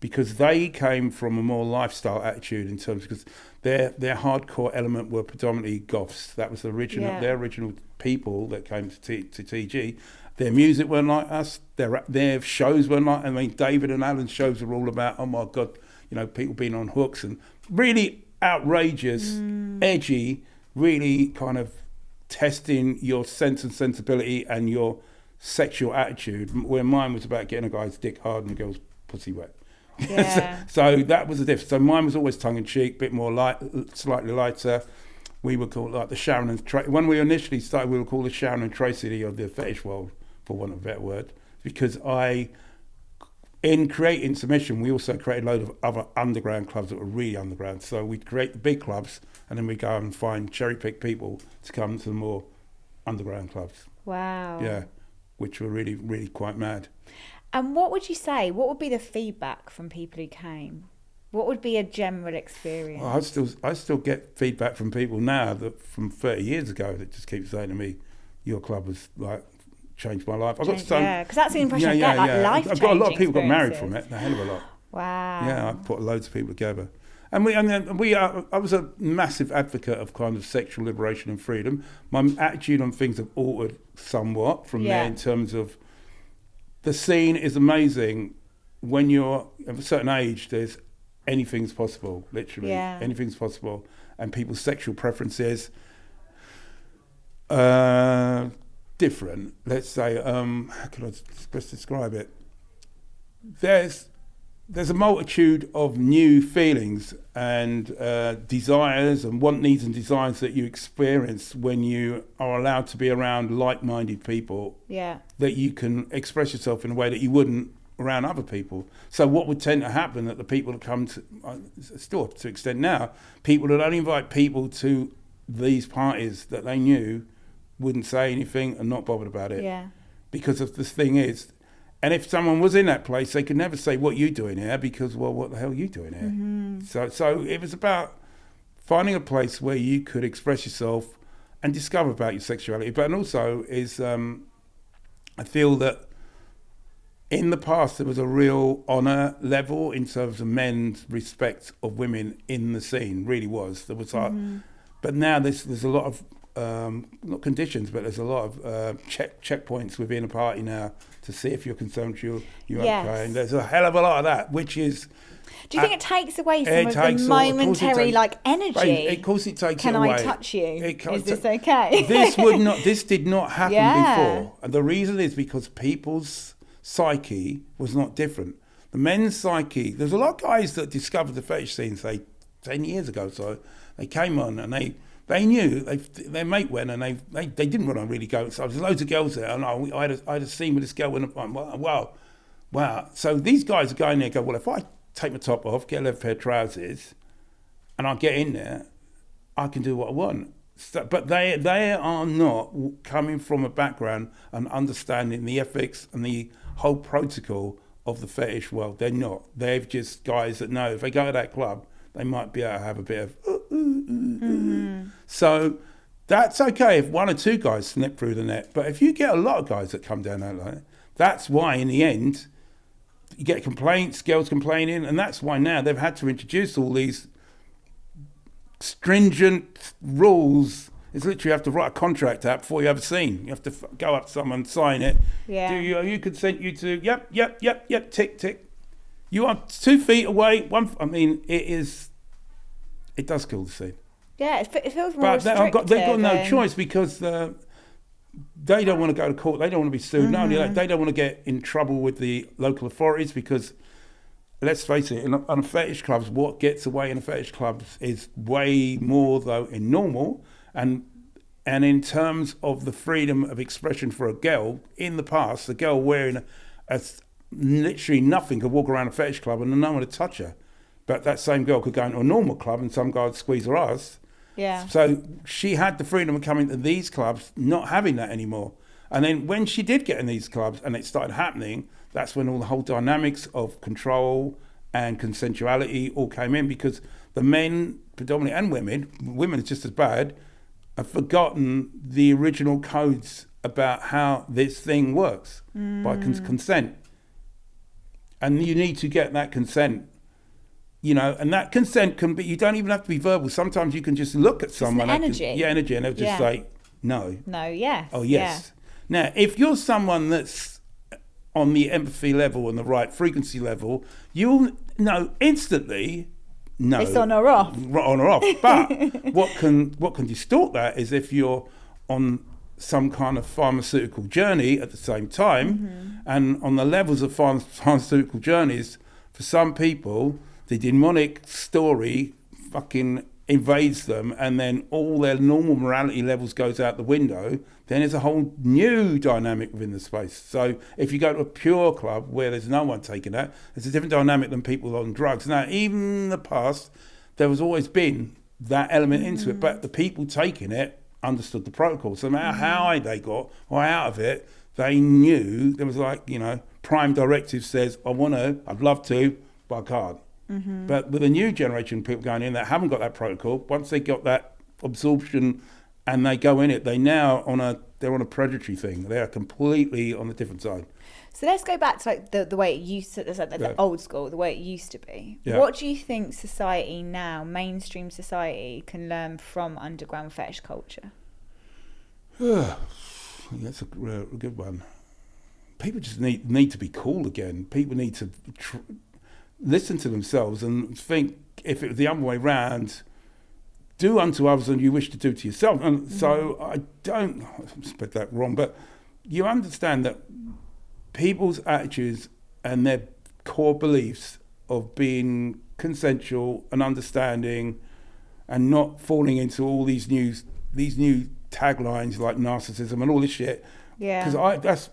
Speaker 2: because they came from a more lifestyle attitude in terms, because their hardcore element were predominantly goths. That was their original people that came to TG. Their music weren't like us. Their shows weren't like. I mean, David and Alan's shows were all about, oh my God, people being on hooks and really outrageous, edgy, really kind of testing your sense and sensibility and your sexual attitude. Where mine was about getting a guy's dick hard and a girl's pussy wet.
Speaker 1: Yeah.
Speaker 2: So that was the difference. So mine was always tongue in cheek, bit more light, slightly lighter. We were called like the Sharon and when we initially started, we were called the Sharon and Tracy of the fetish world, for want of a better word, because in creating Submission, we also created a load of other underground clubs that were really underground. So we'd create the big clubs, and then we go and find cherry pick people to come to the more underground clubs.
Speaker 1: Wow.
Speaker 2: Yeah, which were really, really quite mad.
Speaker 1: And what would you say? What would be the feedback from people who came? What would be a general experience?
Speaker 2: Well, I still get feedback from people now that from 30 years ago that just keep saying to me, "Your club has like changed my life." Because
Speaker 1: that's the impression I get, life-changing.
Speaker 2: I've got a lot of people got married from it, a hell of a lot.
Speaker 1: Wow.
Speaker 2: Yeah, I put loads of people together, and I was a massive advocate of kind of sexual liberation and freedom. My attitude on things have altered somewhat from there in terms of the scene is amazing. When you're of a certain age, there's anything's possible, literally. Anything's possible. And people's sexual preferences different. Let's say, how can I best describe it? There's a multitude of new feelings and desires and want, needs and desires that you experience when you are allowed to be around like-minded people.
Speaker 1: Yeah. That
Speaker 2: you can express yourself in a way that you wouldn't around other people. So what would tend to happen that the people that come to, still to an extent now, people that only invite people to these parties that they knew wouldn't say anything and not bothered about it.
Speaker 1: Yeah.
Speaker 2: Because of this thing is, and if someone was in that place, they could never say, "What are you doing here?" Because, well, what the hell are you doing here? Mm-hmm. So it was about finding a place where you could express yourself and discover about your sexuality. But also is, I feel that in the past there was a real honour level in terms of men's respect of women in the scene. Really was. There was but now there's a lot of not conditions, but there's a lot of checkpoints within a party now to see if you're concerned you're okay. And there's a hell of a lot of that, which is.
Speaker 1: Do you think it takes away some of the momentary energy?
Speaker 2: Of course, it takes
Speaker 1: it
Speaker 2: away.
Speaker 1: Can I touch you? Is this okay?
Speaker 2: This did not happen before, and the reason is because people's psyche was not different. The men's psyche. There's a lot of guys that discovered the fetish scene, say 10 years ago. So they came on and they knew their mate went and they didn't want to really go. So there's loads of girls there, and I had a scene with this girl and I'm wow. So these guys are going there and go, well, if I take my top off, get a leather pair of trousers, and I get in there, I can do what I want. So, but they are not coming from a background and understanding the ethics and the whole protocol of the fetish world. They're not. They're just guys that know if they go to that club, they might be able to have a bit of So that's okay if one or two guys slip through the net. But if you get a lot of guys that come down like that, that's why in the end you get complaints, girls complaining, and that's why now they've had to introduce all these stringent rules. It's literally you have to write a contract out before you have a scene. You have to go up to someone, sign it. Yeah. Do you consent you to? Yep. Tick. You are 2 feet away. I mean, it it does kill the scene.
Speaker 1: Yeah, it feels more
Speaker 2: But
Speaker 1: restrictive.
Speaker 2: they've got no choice because they don't want to go to court. They don't want to be sued. Not only that, they don't want to get in trouble with the local authorities because, let's face it, in fetish clubs, what gets away in a fetish club is way more, though, in normal. And in terms of the freedom of expression for a girl, in the past, the girl wearing literally nothing could walk around a fetish club and no one would touch her. But that same girl could go into a normal club and some guy would squeeze her ass.
Speaker 1: Yeah.
Speaker 2: So she had the freedom of coming to these clubs, not having that anymore. And then when she did get in these clubs and it started happening, that's when all the whole dynamics of control and consensuality all came in, because the men, predominantly, and women are just as bad, have forgotten the original codes about how this thing works by consent. And you need to get that consent. And that consent can be, you don't even have to be verbal. Sometimes you can just look at someone.
Speaker 1: Energy.
Speaker 2: Energy, and they'll just say, no.
Speaker 1: No, yes.
Speaker 2: Oh, yes. Yeah. Now, if you're someone that's on the empathy level and the right frequency level, you'll know instantly, no.
Speaker 1: It's on or off.
Speaker 2: On or off. But what can distort that is if you're on some kind of pharmaceutical journey at the same time, and on the levels of pharmaceutical journeys, for some people, the demonic story fucking invades them, and then all their normal morality levels goes out the window. Then there's a whole new dynamic within the space. So if you go to a pure club where there's no one taking that, there's a different dynamic than people on drugs. Now, even in the past, there has always been that element into it, but the people taking it understood the protocol. So no matter how high they got or out of it, they knew there was prime directive says, I'd love to, but I can't. But with a new generation of people going in that haven't got that protocol, once they got that absorption and they go in it, they're on a predatory thing. They are completely on the different side.
Speaker 1: So let's go back to the way it used to, the old school, the way it used to be.
Speaker 2: Yeah.
Speaker 1: What do you think society now, mainstream society, can learn from underground fetish culture?
Speaker 2: That's a good one. People just need to be cool again. People need to listen to themselves and think, if it was the other way round, do unto others and you wish to do to yourself. And so I expect that wrong, but you understand that people's attitudes and their core beliefs of being consensual and understanding and not falling into all these new taglines like narcissism and all this shit.
Speaker 1: Yeah.
Speaker 2: Because that's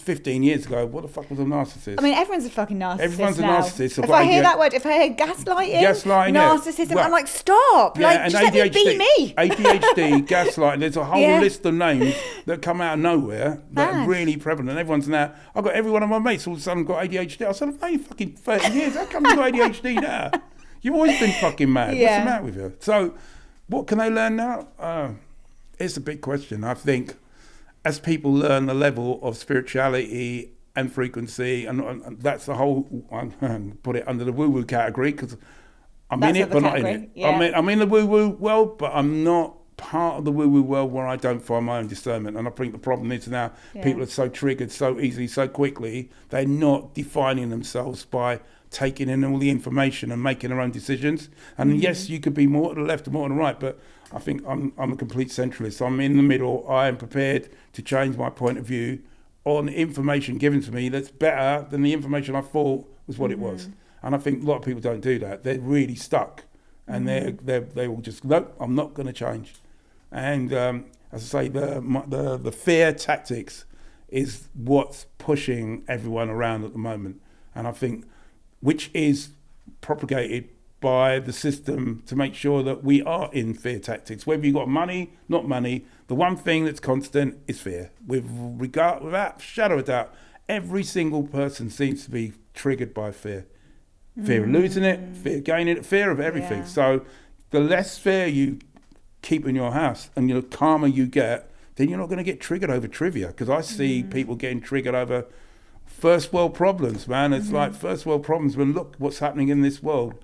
Speaker 2: 15 years ago. What the fuck was a narcissist?
Speaker 1: I mean, everyone's a fucking narcissist.
Speaker 2: Everyone's
Speaker 1: now.
Speaker 2: a narcissist.
Speaker 1: If I hear that word, if I hear gaslighting, narcissism,
Speaker 2: well,
Speaker 1: I'm like, stop.
Speaker 2: And
Speaker 1: just let me be me.
Speaker 2: ADHD, gaslighting. There's a whole list of names that come out of nowhere that are really prevalent. Everyone's now. I've got every one of my mates all of a sudden got ADHD. I said, I've known you fucking 30 years. How come you got ADHD now? You've always been fucking mad. What's the matter with you? So, what can they learn now? It's a big question. I think as people learn the level of spirituality and frequency, and that's the whole, I'm put it under the woo-woo category because I'm in it but not in it. Yeah. I'm in the woo-woo world, but I'm not part of the woo-woo world where I don't find my own discernment. And I think the problem is now people are so triggered so easily, so quickly, they're not defining themselves by taking in all the information and making their own decisions. And yes, you could be more to the left and more to the right, but I think I'm a complete centralist. I'm in the middle. I am prepared to change my point of view on information given to me that's better than the information I thought was what it was. And I think a lot of people don't do that. They're really stuck, and they will just, nope, I'm not going to change. And as I say, the fear tactics is what's pushing everyone around at the moment, and I think which is propagated by the system to make sure that we are in fear tactics. Whether you've got money, not money, the one thing that's constant is fear. Without a shadow of doubt, every single person seems to be triggered by fear. Fear of losing it, fear of gaining it, fear of everything. So the less fear you keep in your house and the calmer you get, then you're not going to get triggered over trivia. Because I see people getting triggered over first world problems, man. It's like first world problems when look what's happening in this world.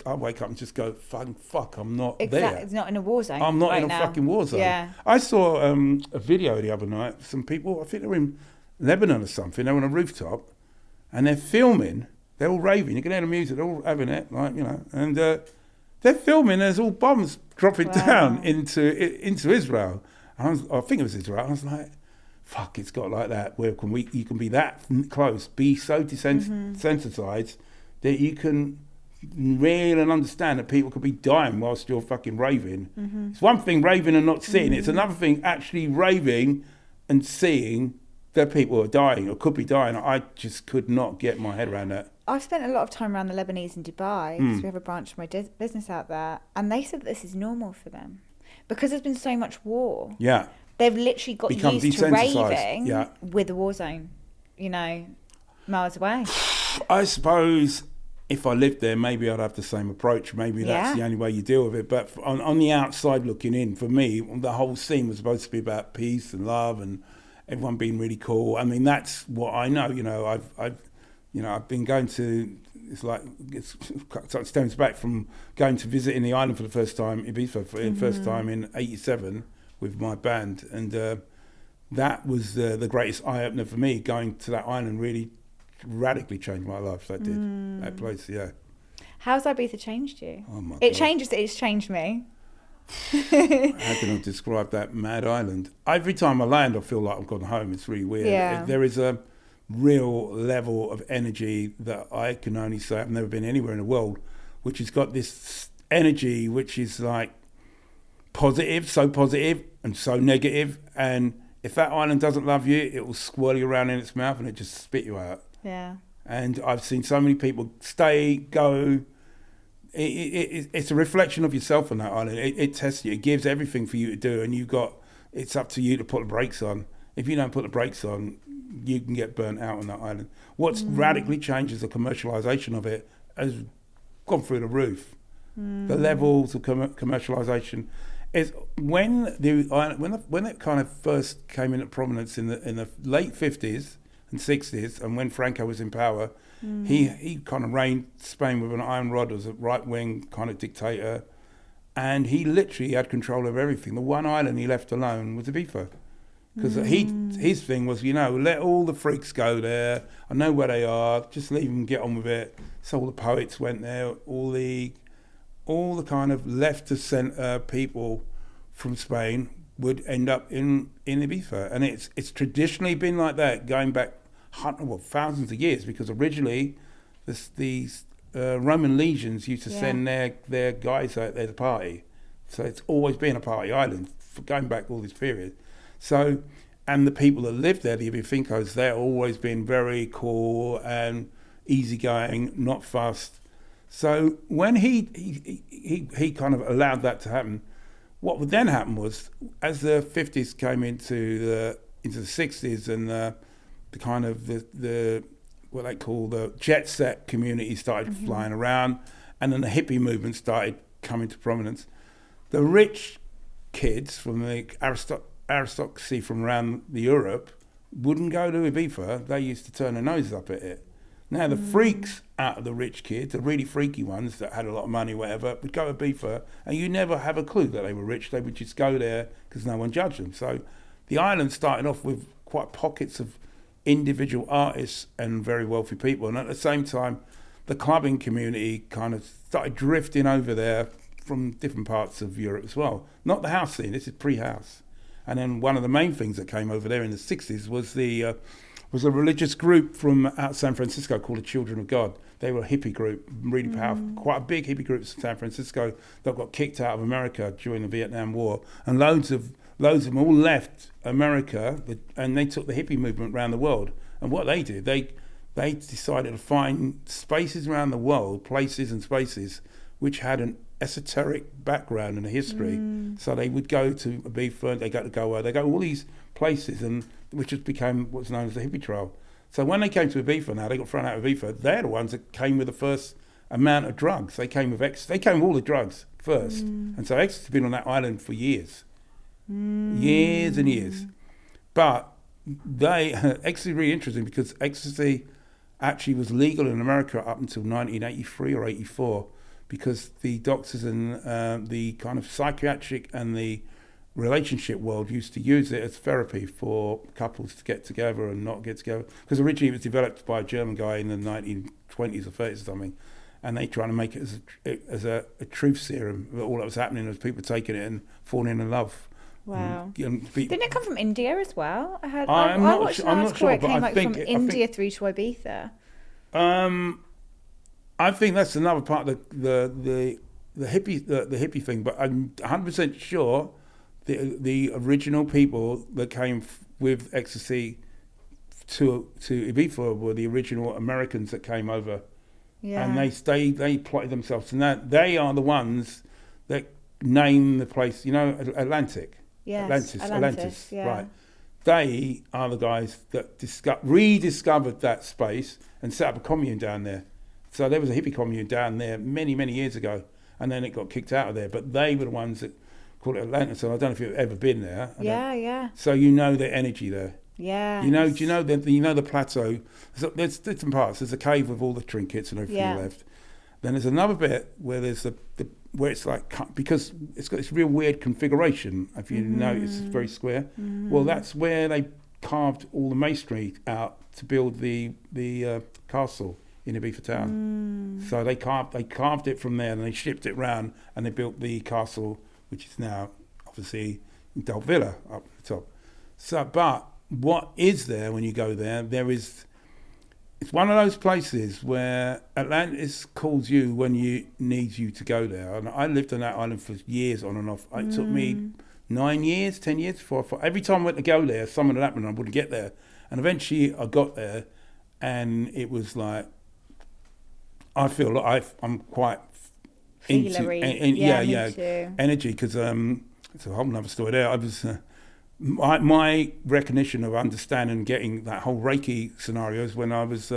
Speaker 2: I wake up and just go, fuck, I'm not there.
Speaker 1: It's not in a war zone.
Speaker 2: I'm not in a fucking war zone.
Speaker 1: Yeah.
Speaker 2: I saw a video the other night. Some people, I think they were in Lebanon or something. They were on a rooftop and they're filming. They're all raving. You can hear the music. They're all having it, and they're they're filming. There's all bombs dropping
Speaker 1: Wow.
Speaker 2: down into Israel. And I think it was Israel. I was like, fuck, it's got like that. Where you can be that close, be so desensitized that you can real and understand that people could be dying whilst you're fucking raving. It's one thing raving and not seeing. It's another thing actually raving and seeing that people are dying or could be dying. I just could not get my head around that.
Speaker 1: I've spent a lot of time around the Lebanese in Dubai because we have a branch of my business out there, and they said that this is normal for them because there's been so much war.
Speaker 2: Yeah.
Speaker 1: They've literally got
Speaker 2: Become
Speaker 1: used to
Speaker 2: desensitized.
Speaker 1: raving
Speaker 2: Yeah.
Speaker 1: with a war zone, you know, miles away.
Speaker 2: I suppose if I lived there, maybe I'd have the same approach. Maybe that's
Speaker 1: Yeah.
Speaker 2: the only way you deal with it. But on the outside looking in, for me, the whole scene was supposed to be about peace and love and everyone being really cool. I mean, that's what I know. You know, I've been going to. It stems back from going to visit in the island for the first time, Ibiza, for the first time in '87 with my band, and that was the greatest eye opener for me. Going to that island really radically changed my life. That did. That place, yeah.
Speaker 1: How's Ibiza changed you?
Speaker 2: Oh my
Speaker 1: It's changed me.
Speaker 2: How can I describe that mad island? Every time I land, I feel like I've gone home. It's really weird.
Speaker 1: Yeah.
Speaker 2: There is a real level of energy that I can only say I've never been anywhere in the world, which has got this energy which is like positive, so positive and so negative. And if that island doesn't love you, it will swirl you around in its mouth and it just spit you out.
Speaker 1: Yeah.
Speaker 2: And I've seen so many people stay, go. It's a reflection of yourself on that island. It tests you. It gives everything for you to do, and it's up to you to put the brakes on. If you don't put the brakes on, you can get burnt out on that island. What's radically changed is the commercialisation of it has gone through the roof. The levels of commercialisation is when it kind of first came into prominence in the late 50s and 60s, and when Franco was in power. He kind of reigned Spain with an iron rod as a right-wing kind of dictator, and he literally had control of everything. The one island he left alone was Ibiza, because his thing was, let all the freaks go there. I know where they are. Just leave them, get on with it. So all the poets went there. All the kind of left to centre people from Spain would end up in Ibiza, and it's traditionally been like that, going back thousands of years, because originally these Roman legions used to send their guys out there to party. So it's always been a party island for going back all this period. So, and the people that live there, the Ibifincos, they're always been very cool and easygoing, not fast. So when he kind of allowed that to happen, what would then happen was, as the 50s came into the 60s and the kind of the what they call the jet set community started flying around, and then the hippie movement started coming to prominence. The rich kids from the aristocracy from around Europe wouldn't go to Ibiza. They used to turn their noses up at it. Now the freaks out of the rich kids, the really freaky ones that had a lot of money, whatever, would go to Ibiza, and you never have a clue that they were rich. They would just go there because no one judged them. So the island started off with quite pockets of individual artists and very wealthy people, and at the same time the clubbing community kind of started drifting over there from different parts of Europe as well. Not the house scene, this is pre-house. And then one of the main things that came over there in the 60s was a religious group from out San Francisco called the Children of God. They were a hippie group, really powerful, quite a big hippie group in San Francisco that got kicked out of America during the Vietnam War, and loads of them all left America, and they took the hippie movement around the world. And what they did, they decided to find spaces around the world, places and spaces, which had an esoteric background and a history. So they would go to Ibiza, they go to Goa, they go all these places, and which just became what's known as the hippie trail. So when they came to Ibiza now, they got thrown out of Ibiza, they're the ones that came with the first amount of drugs. They came with all the drugs first. And so ecstasy has been on that island for years. Years and years. But ecstasy is really interesting, because ecstasy actually was legal in America up until 1983 or 84, because the doctors and the kind of psychiatric and the relationship world used to use it as therapy for couples to get together and not get together, because originally it was developed by a German guy in the 1920s or 30s or something, and they trying to make it as a truth serum. But all that was happening was people taking it and falling in love.
Speaker 1: Wow. Didn't it come from India as well? I watched an
Speaker 2: I'm not
Speaker 1: article
Speaker 2: sure,
Speaker 1: where it
Speaker 2: but
Speaker 1: came
Speaker 2: I think
Speaker 1: from India through to Ibiza.
Speaker 2: I think that's another part of the hippie thing. But I'm 100% sure the original people that came with ecstasy to Ibiza were the original Americans that came over.
Speaker 1: Yeah.
Speaker 2: And they plotted themselves. And that they are the ones that name the place, Atlantic.
Speaker 1: Yes,
Speaker 2: Atlantis,
Speaker 1: yeah.
Speaker 2: right. They are the guys that rediscovered that space and set up a commune down there. So there was a hippie commune down there many, many years ago, and then it got kicked out of there. But they were the ones that called it Atlantis. And I don't know if you've ever been there.
Speaker 1: Yeah.
Speaker 2: So you know the energy there.
Speaker 1: Yeah.
Speaker 2: Do you know the plateau? There's different parts. There's a cave with all the trinkets and everything left. Then there's another bit where there's where it's like, because it's got this real weird configuration. If you notice, it's very square. Mm-hmm. Well, that's where they carved all the masonry out to build the castle in Ibiza town. So they carved it from there, and they shipped it round, and they built the castle, which is now obviously Del Villa up the top. So, but what is there when you go there? It's one of those places where Atlantis calls you when you needs you to go there. And I lived on that island for years on and off. It took me 9 years, 10 years before every time I went to go there, something had happened and I wouldn't get there. And eventually I got there, and it was like, I feel like I'm quite into energy, because it's a whole nother story there. I was my recognition of understanding and getting that whole Reiki scenario is when I was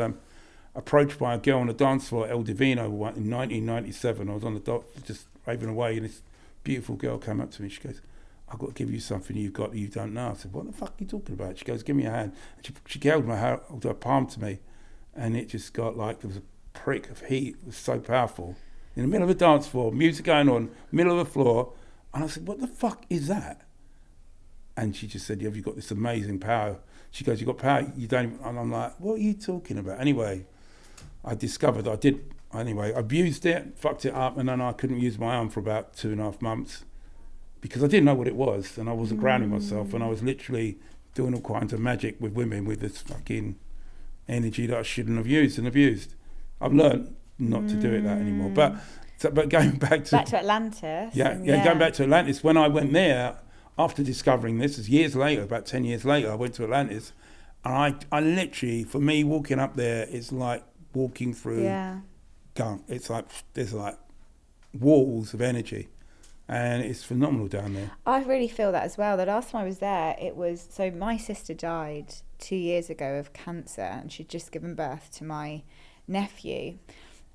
Speaker 2: approached by a girl on the dance floor at El Divino in 1997. I was on the dock just raving away, and this beautiful girl came up to me. She goes, "I've got to give you something you've got that you don't know." I said, "What the fuck are you talking about?" She goes, "Give me a hand." And she held her palm to me, and it just got like, there was a prick of heat. It was so powerful. In the middle of a dance floor, music going on, middle of the floor, and I said, "What the fuck is that?" And she just said, "Have you got this amazing power?" She goes, "You got power? You don't even..." And I'm like, "What are you talking about?" Anyway, I discovered I abused it, fucked it up, and then I couldn't use my arm for about 2.5 months because I didn't know what it was, and I wasn't grounding myself, and I was literally doing all kinds of magic with women with this fucking energy that I shouldn't have used and abused. I've learned not to do it that anymore. But going back to
Speaker 1: Atlantis.
Speaker 2: Going back to Atlantis, when I went there, after discovering this, is years later, about 10 years later, I went to Atlantis, and I literally, for me, walking up there, it's like walking through gunk. It's like, there's like walls of energy, and it's phenomenal down there.
Speaker 1: I really feel that as well. The last time I was there, so my sister died 2 years ago of cancer, and she'd just given birth to my nephew.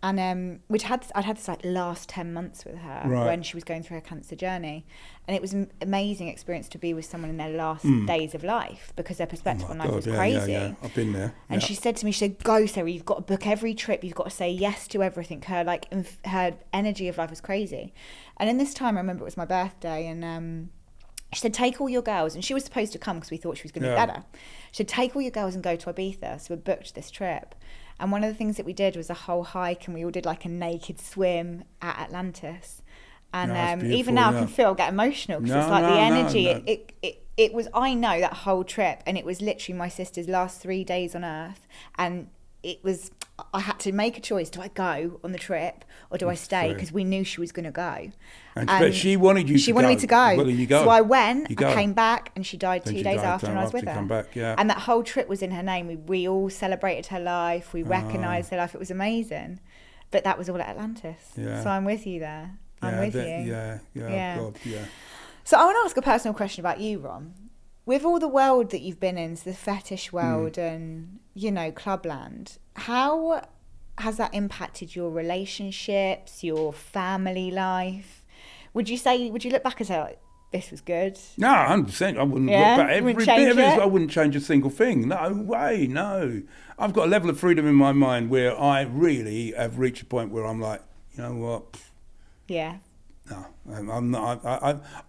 Speaker 1: And I'd had this like last 10 months with her when she was going through her cancer journey, and it was an amazing experience to be with someone in their last days of life, because their perspective on life was crazy. Yeah.
Speaker 2: I've been there.
Speaker 1: And she said to me, she said, "Go, Sarah, you've got to book every trip, you've got to say yes to everything." Her energy of life was crazy. And in this time, I remember it was my birthday, and she said, "Take all your girls," and she was supposed to come because we thought she was going to be better. She said, "Take all your girls and go to Ibiza." So we booked this trip. And one of the things that we did was a whole hike, and we all did like a naked swim at Atlantis. And even now I can get emotional, because it's like the energy. It was, I know that whole trip, and it was literally my sister's last 3 days on Earth. And it was, I had to make a choice. Do I go on the trip or do I stay? Because we knew she was going to go.
Speaker 2: But she wanted you to go.
Speaker 1: She wanted me to go.
Speaker 2: Well, you go.
Speaker 1: So I went, I came back, and she died 2 days after, and I was with her.
Speaker 2: Come back, yeah.
Speaker 1: And that whole trip was in her name. We all celebrated her life. We recognised her life. It was amazing. But that was all at Atlantis. Yeah. So I'm with you there. I'm with you.
Speaker 2: Yeah. God, yeah.
Speaker 1: So I want to ask a personal question about you, Ron. With all the world that you've been in, the fetish world and, clubland, how has that impacted your relationships, your family life? Would you look back and say, like, this was good?
Speaker 2: No, 100%. I wouldn't look back every bit of it. I wouldn't change a single thing. No way, no. I've got a level of freedom in my mind where I really have reached a point where I'm like, you know what?
Speaker 1: Yeah.
Speaker 2: No, I'm not.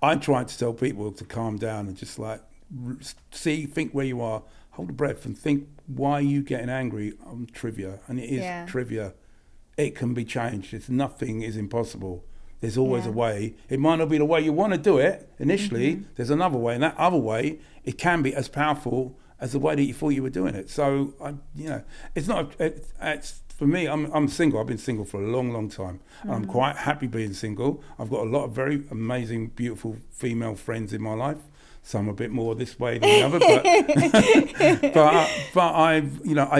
Speaker 2: I try to tell people to calm down and just like think where you are, hold a breath, and think, why are you getting angry on trivia? And it is trivia. it can be changed. Nothing is impossible. There's always
Speaker 1: Yeah.
Speaker 2: a way. It might not be the way you want to do it initially. There's another way, and that other way, it can be as powerful as the way that you thought you were doing it. So, it's not. It's for me. I'm single. I've been single for a long, long time. And I'm quite happy being single. I've got a lot of very amazing, beautiful female friends in my life. Some a bit more this way than the other, but I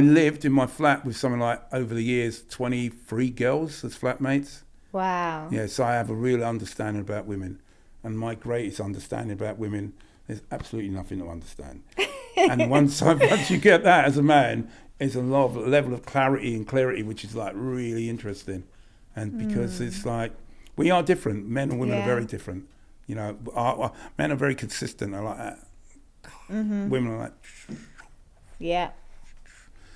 Speaker 2: lived in my flat with something like, over the years, 23 girls as flatmates.
Speaker 1: Wow.
Speaker 2: Yeah, so I have a real understanding about women, and my greatest understanding about women, there's absolutely nothing to understand. And once you get that as a man, it's a level of clarity, which is like really interesting, and because it's like we are different. Men and women are very different. Men are very consistent. I like that. Women are like,
Speaker 1: yeah.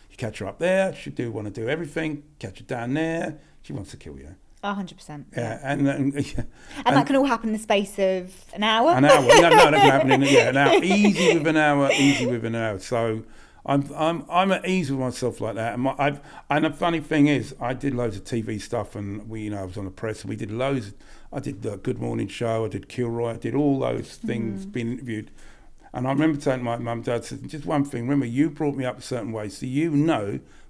Speaker 2: You catch her up there, she want to do everything. Catch her down there, she wants to kill you.
Speaker 1: 100%.
Speaker 2: Yeah, and
Speaker 1: that can all happen in the space of an hour.
Speaker 2: An hour. No, that can happen in an hour. Easy with an hour. So I'm at ease with myself like that. And the funny thing is, I did loads of TV stuff, and I was on the press. And we did loads. I did the Good Morning Show. I did Kilroy. I did all those things, being interviewed. And I remember telling my mum, dad, said, just one thing. Remember, you brought me up a certain way, so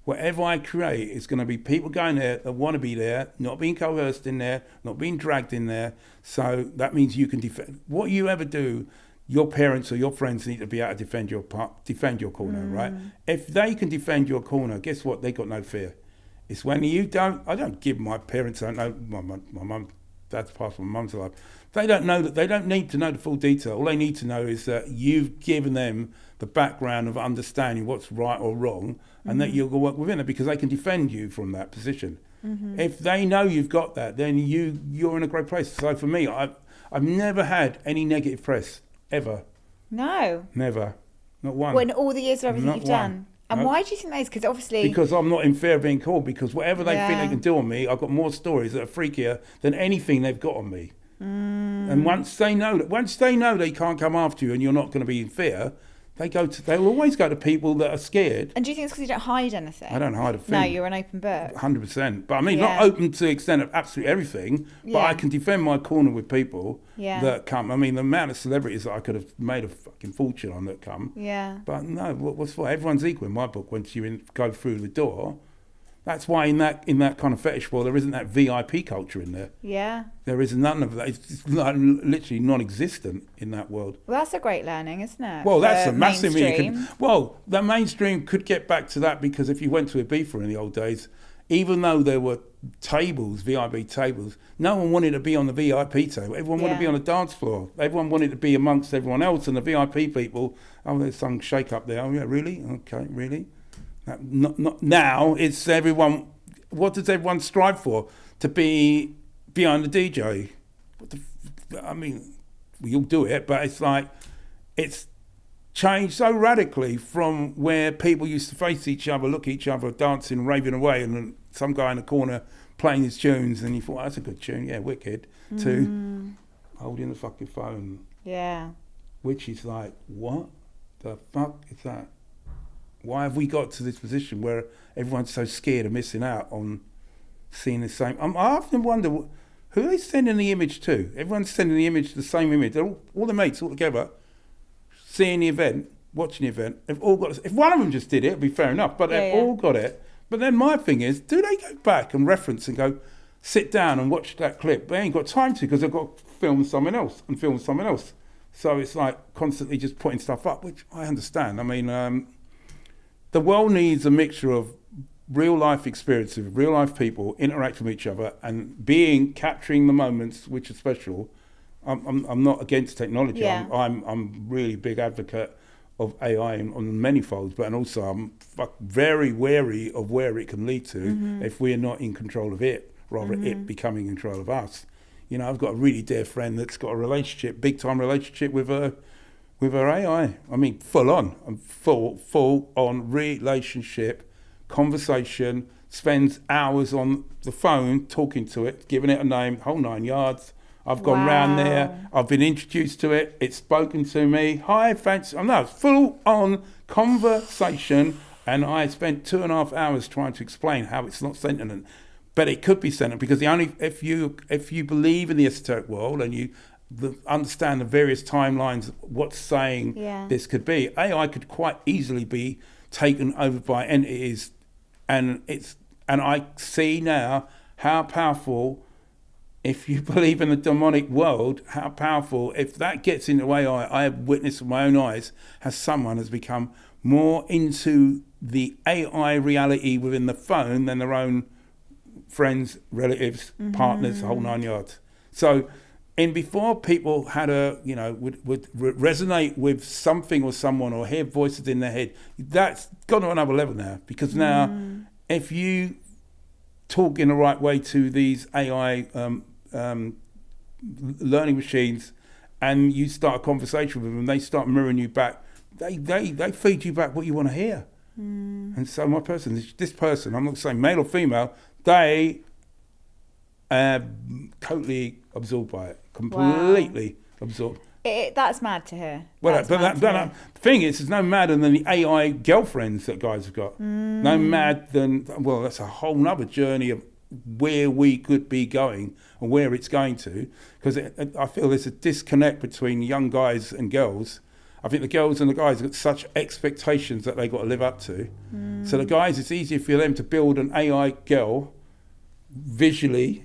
Speaker 2: whatever I create is going to be people going there that want to be there, not being coerced in there, not being dragged in there. So that means you can defend. What you ever do, your parents or your friends need to be able to defend your corner, right? If they can defend your corner, guess what? They got no fear. It's when you don't. I don't give my parents. I don't know my mum. That's part of my mum's life. They don't know that. They don't need to know the full detail. All they need to know is that you've given them the background of understanding what's right or wrong, and that you'll go work within it because they can defend you from that position. If they know you've got that, then you're in a great place. So for me, I've never had any negative press ever.
Speaker 1: No.
Speaker 2: Never. Not one.
Speaker 1: Well, in all the years of everything you've done. And
Speaker 2: Nope.
Speaker 1: why do you think that is? Because obviously...
Speaker 2: Because I'm not in fear of being called, because whatever they think they can do on me, I've got more stories that are freakier than anything they've got on me. And once they know they can't come after you and you're not going to be in fear, they'll always go to people that are scared.
Speaker 1: And do you think it's because you don't hide anything?
Speaker 2: I don't hide a thing.
Speaker 1: No, you're an open book.
Speaker 2: 100%. But I mean, not open to the extent of absolutely everything, but I can defend my corner with people that come. I mean, the amount of celebrities that I could have made a fucking fortune on that come.
Speaker 1: Yeah.
Speaker 2: But no, what's for? Everyone's equal in my book once you go through the door. That's why in that kind of fetish world, there isn't that VIP culture in there.
Speaker 1: Yeah.
Speaker 2: There is none of that. It's like literally non-existent in that world.
Speaker 1: Well, that's a great learning, isn't it?
Speaker 2: Well, that's a massive...
Speaker 1: mainstream.
Speaker 2: The mainstream could get back to that, because if you went to Ibiza in the old days, even though there were tables, VIP tables, no one wanted to be on the VIP table. Everyone wanted to be on the dance floor. Everyone wanted to be amongst everyone else, and the VIP people, oh, there's some shake up there. Oh, yeah, really? Okay, really? Not now. It's everyone. What does everyone strive for? To be behind the DJ. I mean, we all do it, but it's like it's changed so radically from where people used to face each other, look at each other, dancing, raving away, and then some guy in the corner playing his tunes, and you thought, that's a good tune, yeah, wicked. To holding the fucking phone.
Speaker 1: Yeah.
Speaker 2: Which is like, what the fuck is that? Why have we got to this position where everyone's so scared of missing out on seeing the same? I often wonder, who are they sending the image to? Everyone's sending the image, the same image. They're all the mates all together, seeing the event, watching the event. They've all got. If one of them just did it, it'd be fair enough. But they've all got it. But then my thing is, do they go back and reference and go, sit down and watch that clip? They ain't got time to, because they've got to film something else and film something else. So it's like constantly just putting stuff up, which I understand. I mean. The world needs a mixture of real life experiences, real life people interacting with each other and capturing the moments which are special. I'm not against technology.
Speaker 1: Yeah.
Speaker 2: I'm really a big advocate of AI on many folds, but also I'm very wary of where it can lead to if we're not in control of it, rather it becoming in control of us. I've got a really dear friend that's got a relationship, big time relationship with her AI. I mean, full on relationship, conversation, spends hours on the phone talking to it, giving it a name, whole 9 yards. I've gone round there, I've been introduced to it, it's spoken to me. Hi, thanks. It's full on conversation, and I spent 2.5 hours trying to explain how it's not sentient. But it could be centered because if you believe in the esoteric world and you understand the various timelines, what's saying this could be, AI could quite easily be taken over by entities, and I see now how powerful. If you believe in the demonic world, how powerful, if that gets into AI, I have witnessed with my own eyes how someone has become more into the AI reality within the phone than their own friends, relatives, partners, the whole 9 yards. So, before people had would resonate with something or someone or hear voices in their head, that's gone to another level now. Because now, if you talk in the right way to these AI learning machines, and you start a conversation with them, they start mirroring you back. They feed you back what you want to hear. And so this person, I'm not saying male or female, they are totally absorbed by it, completely absorbed.
Speaker 1: That's mad to hear.
Speaker 2: Well, the thing is, it's no madder than the AI girlfriends that guys have got. No mad than, well, that's a whole nother journey of where we could be going and where it's going to. Because I feel there's a disconnect between young guys and girls. I think the girls and the guys have got such expectations that they've got to live up to. So the guys, it's easier for them to build an AI girl visually,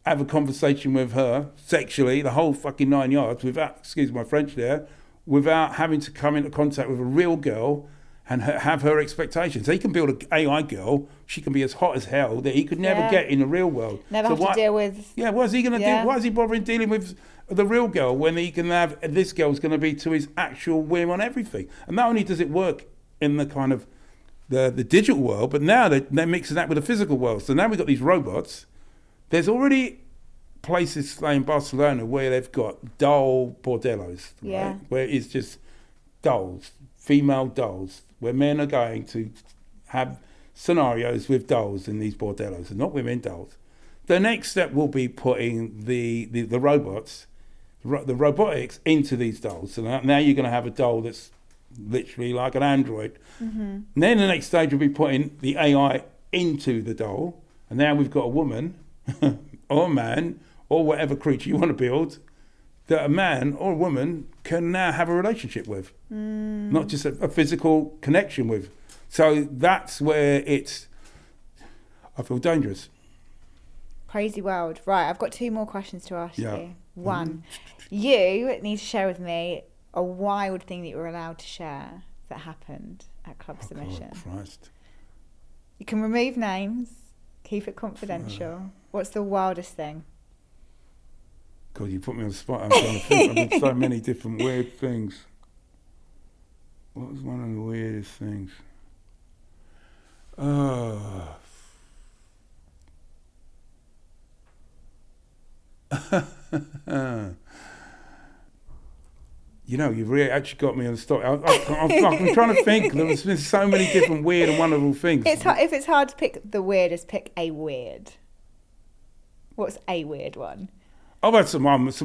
Speaker 2: have a conversation with her sexually, the whole fucking 9 yards, without, excuse my French there, without having to come into contact with a real girl and have her expectations. He can build an AI girl, she can be as hot as hell, that he could never get in the real world.
Speaker 1: Never have to deal with...
Speaker 2: Yeah, what is he going to do? Why is he bothering dealing with the real girl when he can have, this girl's going to be to his actual whim on everything? And not only does it work in the kind of the digital world, but now they're mixing that with the physical world. So now we've got these robots. There's already places like in Barcelona where they've got doll bordellos, right? Where it's just dolls, female dolls, where men are going to have scenarios with dolls in these bordellos and not women dolls. The next step will be putting the robots, the robotics into these dolls. So now you're going to have a doll that's literally like an android. And then the next stage will be putting the AI into the doll. And now we've got a woman or a man or whatever creature you want to build that a man or a woman can now have a relationship with, not just a physical connection with. So that's where I feel dangerous.
Speaker 1: Crazy world. Right, I've got 2 more questions to ask you. One, you need to share with me a wild thing that you were allowed to share that happened at Club Submission.
Speaker 2: God, Christ.
Speaker 1: You can remove names, keep it confidential. What's the wildest thing?
Speaker 2: God, you put me on the spot. I'm trying to think. I've done so many different weird things. What was one of the weirdest things? You know, you've really actually got me on the spot. I'm trying to think. There's been so many different weird and wonderful things.
Speaker 1: If it's hard to pick the weirdest, pick a weird. What's a weird one?
Speaker 2: I've had some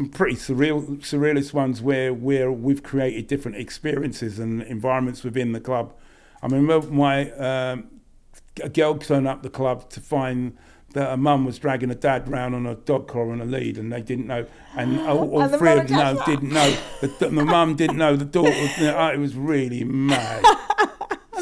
Speaker 2: pretty surrealist ones where we've created different experiences and environments within the club. I remember a girl turned up the club to find that her mum was dragging her dad round on a dog collar and a lead, and they didn't know, and all
Speaker 1: and
Speaker 2: 3 of them didn't know. The mum didn't know, the daughter was, it was really mad.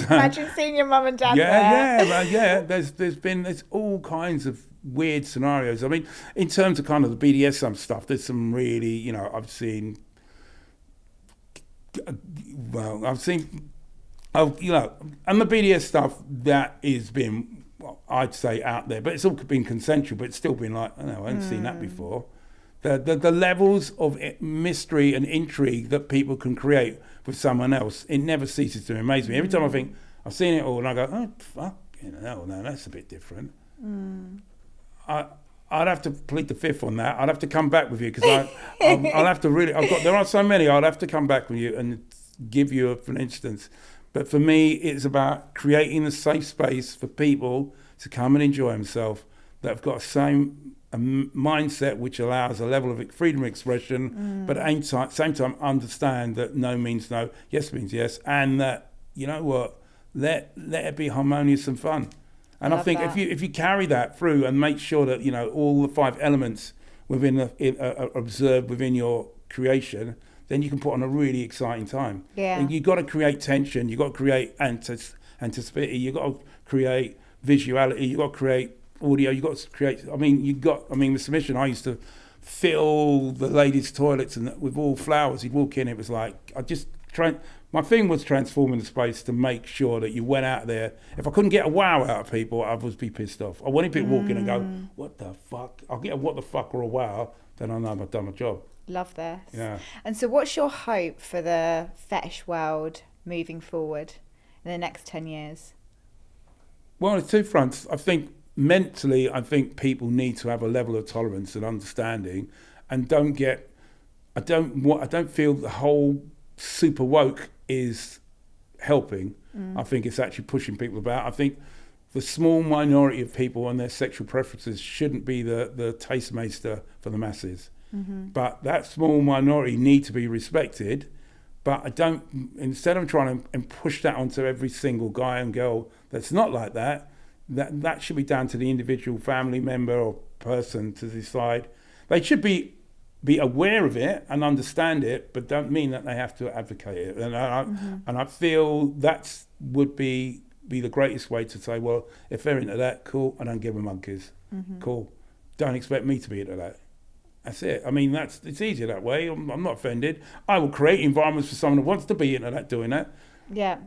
Speaker 1: Imagine seeing your mum and dad there.
Speaker 2: Yeah. There's all kinds of weird scenarios. I mean, in terms of kind of the BDSM stuff, there's some really, I've seen, and the BDS stuff that is being, I'd say, out there, but it's all been consensual, but it's still been like, I haven't seen that before. The levels of mystery and intrigue that people can create with someone else, it never ceases to amaze me. Every time I think, I've seen it all, and I go, oh, fucking hell, no, that's a bit different. I'd have to plead the fifth on that. I'd have to come back with you, because I'll have to really, there are so many, I'd have to come back with you and give you for an instance. But for me, it's about creating a safe space for people to come and enjoy themselves, that have got the same mindset which allows a level of freedom of expression, but at the same time understand that no means no, yes means yes, and that, you know what, let it be harmonious and fun. And I think if you carry that through and make sure that, you know, all the 5 elements within observed within your creation, then you can put on a really exciting time.
Speaker 1: Yeah.
Speaker 2: And you've got to create tension, you've got to create anticipity, you've got to create visuality, you've got to create audio, you've got to create, with Submission, I used to fill the ladies' toilets with all flowers. You'd walk in, it was like, my thing was transforming the space to make sure that you went out there. If I couldn't get a wow out of people, I would be pissed off. I wanted people walking and go, what the fuck? I'll get a what the fuck or a wow, then I know I've done my job.
Speaker 1: Love this.
Speaker 2: Yeah.
Speaker 1: And so what's your hope for the fetish world moving forward in the next 10 years?
Speaker 2: Well, there's 2 fronts. I think mentally, people need to have a level of tolerance and understanding, and I don't feel the whole super woke is helping. I think it's actually pushing people about. I think the small minority of people and their sexual preferences shouldn't be the tastemaster for the masses. But that small minority need to be respected. But instead of trying to push that onto every single guy and girl that's not like that, that should be down to the individual family member or person to decide. They should be aware of it and understand it, but don't mean that they have to advocate it. And I feel that would be the greatest way to say, well, if they're into that, cool, I don't give them monkeys. Cool. Don't expect me to be into that. That's it. I mean, it's easier that way. I'm not offended. I will create environments for someone who wants to be into that, doing that.
Speaker 1: Yeah.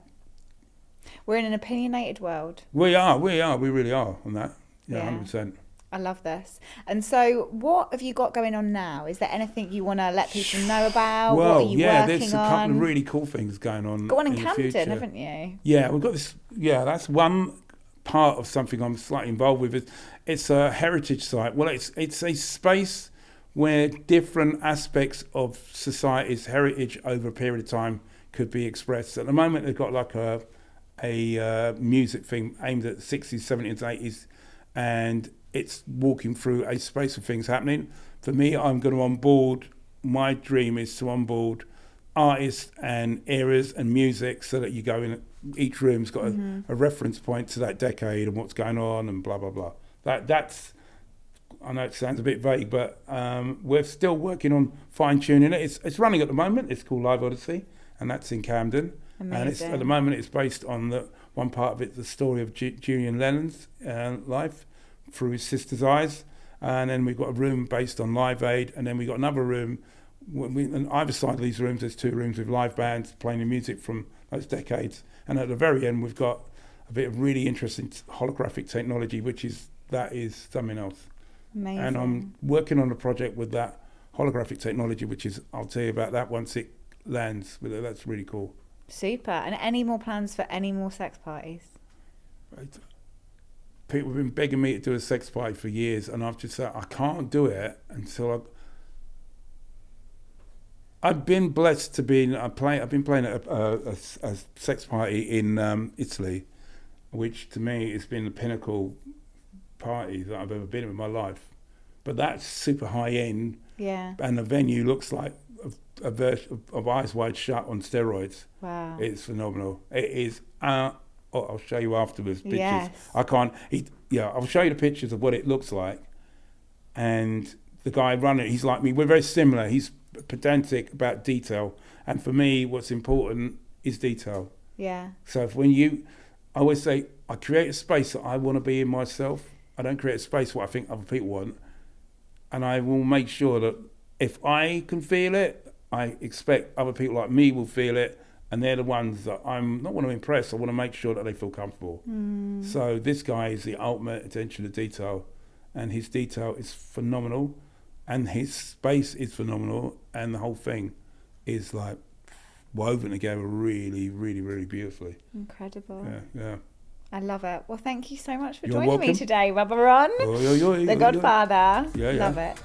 Speaker 1: We're in an opinionated world.
Speaker 2: We really are on that. Yeah, 100%.
Speaker 1: I love this. And so what have you got going on now? Is there anything you want to let people know about?
Speaker 2: Well,
Speaker 1: what are you working on?
Speaker 2: There's a couple of really cool things going on.
Speaker 1: Got one in
Speaker 2: Camden,
Speaker 1: haven't you?
Speaker 2: Yeah, we've got this. Yeah, that's one part of something I'm slightly involved with. It's a heritage site. Well, it's a space where different aspects of society's heritage over a period of time could be expressed. At the moment, they've got like a music thing aimed at the 60s, 70s, 80s, and it's walking through a space of things happening. For me, I'm going to onboard, my dream is to onboard artists and eras and music so that you go in, each room's got a reference point to that decade and what's going on and blah, blah, blah. That's, I know it sounds a bit vague, but we're still working on fine-tuning it. It's running at the moment. It's called Live Odyssey, and that's in Camden.
Speaker 1: Amazing.
Speaker 2: And at the moment, it's based on one part of it, the story of Julian Lennon's life through his sister's eyes. And then we've got a room based on Live Aid, and then we've got another room. On either side of these rooms, there's 2 rooms with live bands playing the music from those decades. And at the very end, we've got a bit of really interesting holographic technology, that is something else.
Speaker 1: Amazing.
Speaker 2: And I'm working on a project with that holographic technology, I'll tell you about that once it lands. That's really cool.
Speaker 1: Super. And any more plans for any more sex parties?
Speaker 2: Right. People have been begging me to do a sex party for years, and I've just said I can't do it until I've been blessed to be. I've been playing at a sex party in Italy, which to me has been the pinnacle party that I've ever been in my life. But that's super high end.
Speaker 1: Yeah. And
Speaker 2: the venue looks like a version of Eyes Wide Shut on steroids.
Speaker 1: Wow.
Speaker 2: It's phenomenal. It is. I'll show you afterwards pictures.
Speaker 1: Yes.
Speaker 2: I can't. I'll show you the pictures of what it looks like. And the guy running it, he's like me. We're very similar. He's pedantic about detail, and for me, what's important is detail.
Speaker 1: Yeah.
Speaker 2: So I always say, I create a space that I want to be in myself. I don't create a space what I think other people want, and I will make sure that if I can feel it, I expect other people like me will feel it. And they're the ones that I'm not want to impress. I want to make sure that they feel comfortable. So this guy is the ultimate attention to detail, and his detail is phenomenal, and his space is phenomenal, and the whole thing is like woven together really, really, really beautifully.
Speaker 1: Incredible.
Speaker 2: Yeah.
Speaker 1: I love it. Well, thank you so much for
Speaker 2: You're
Speaker 1: joining me
Speaker 2: welcome.
Speaker 1: today, Rubber On,
Speaker 2: The
Speaker 1: Godfather.
Speaker 2: Yeah.
Speaker 1: Love it.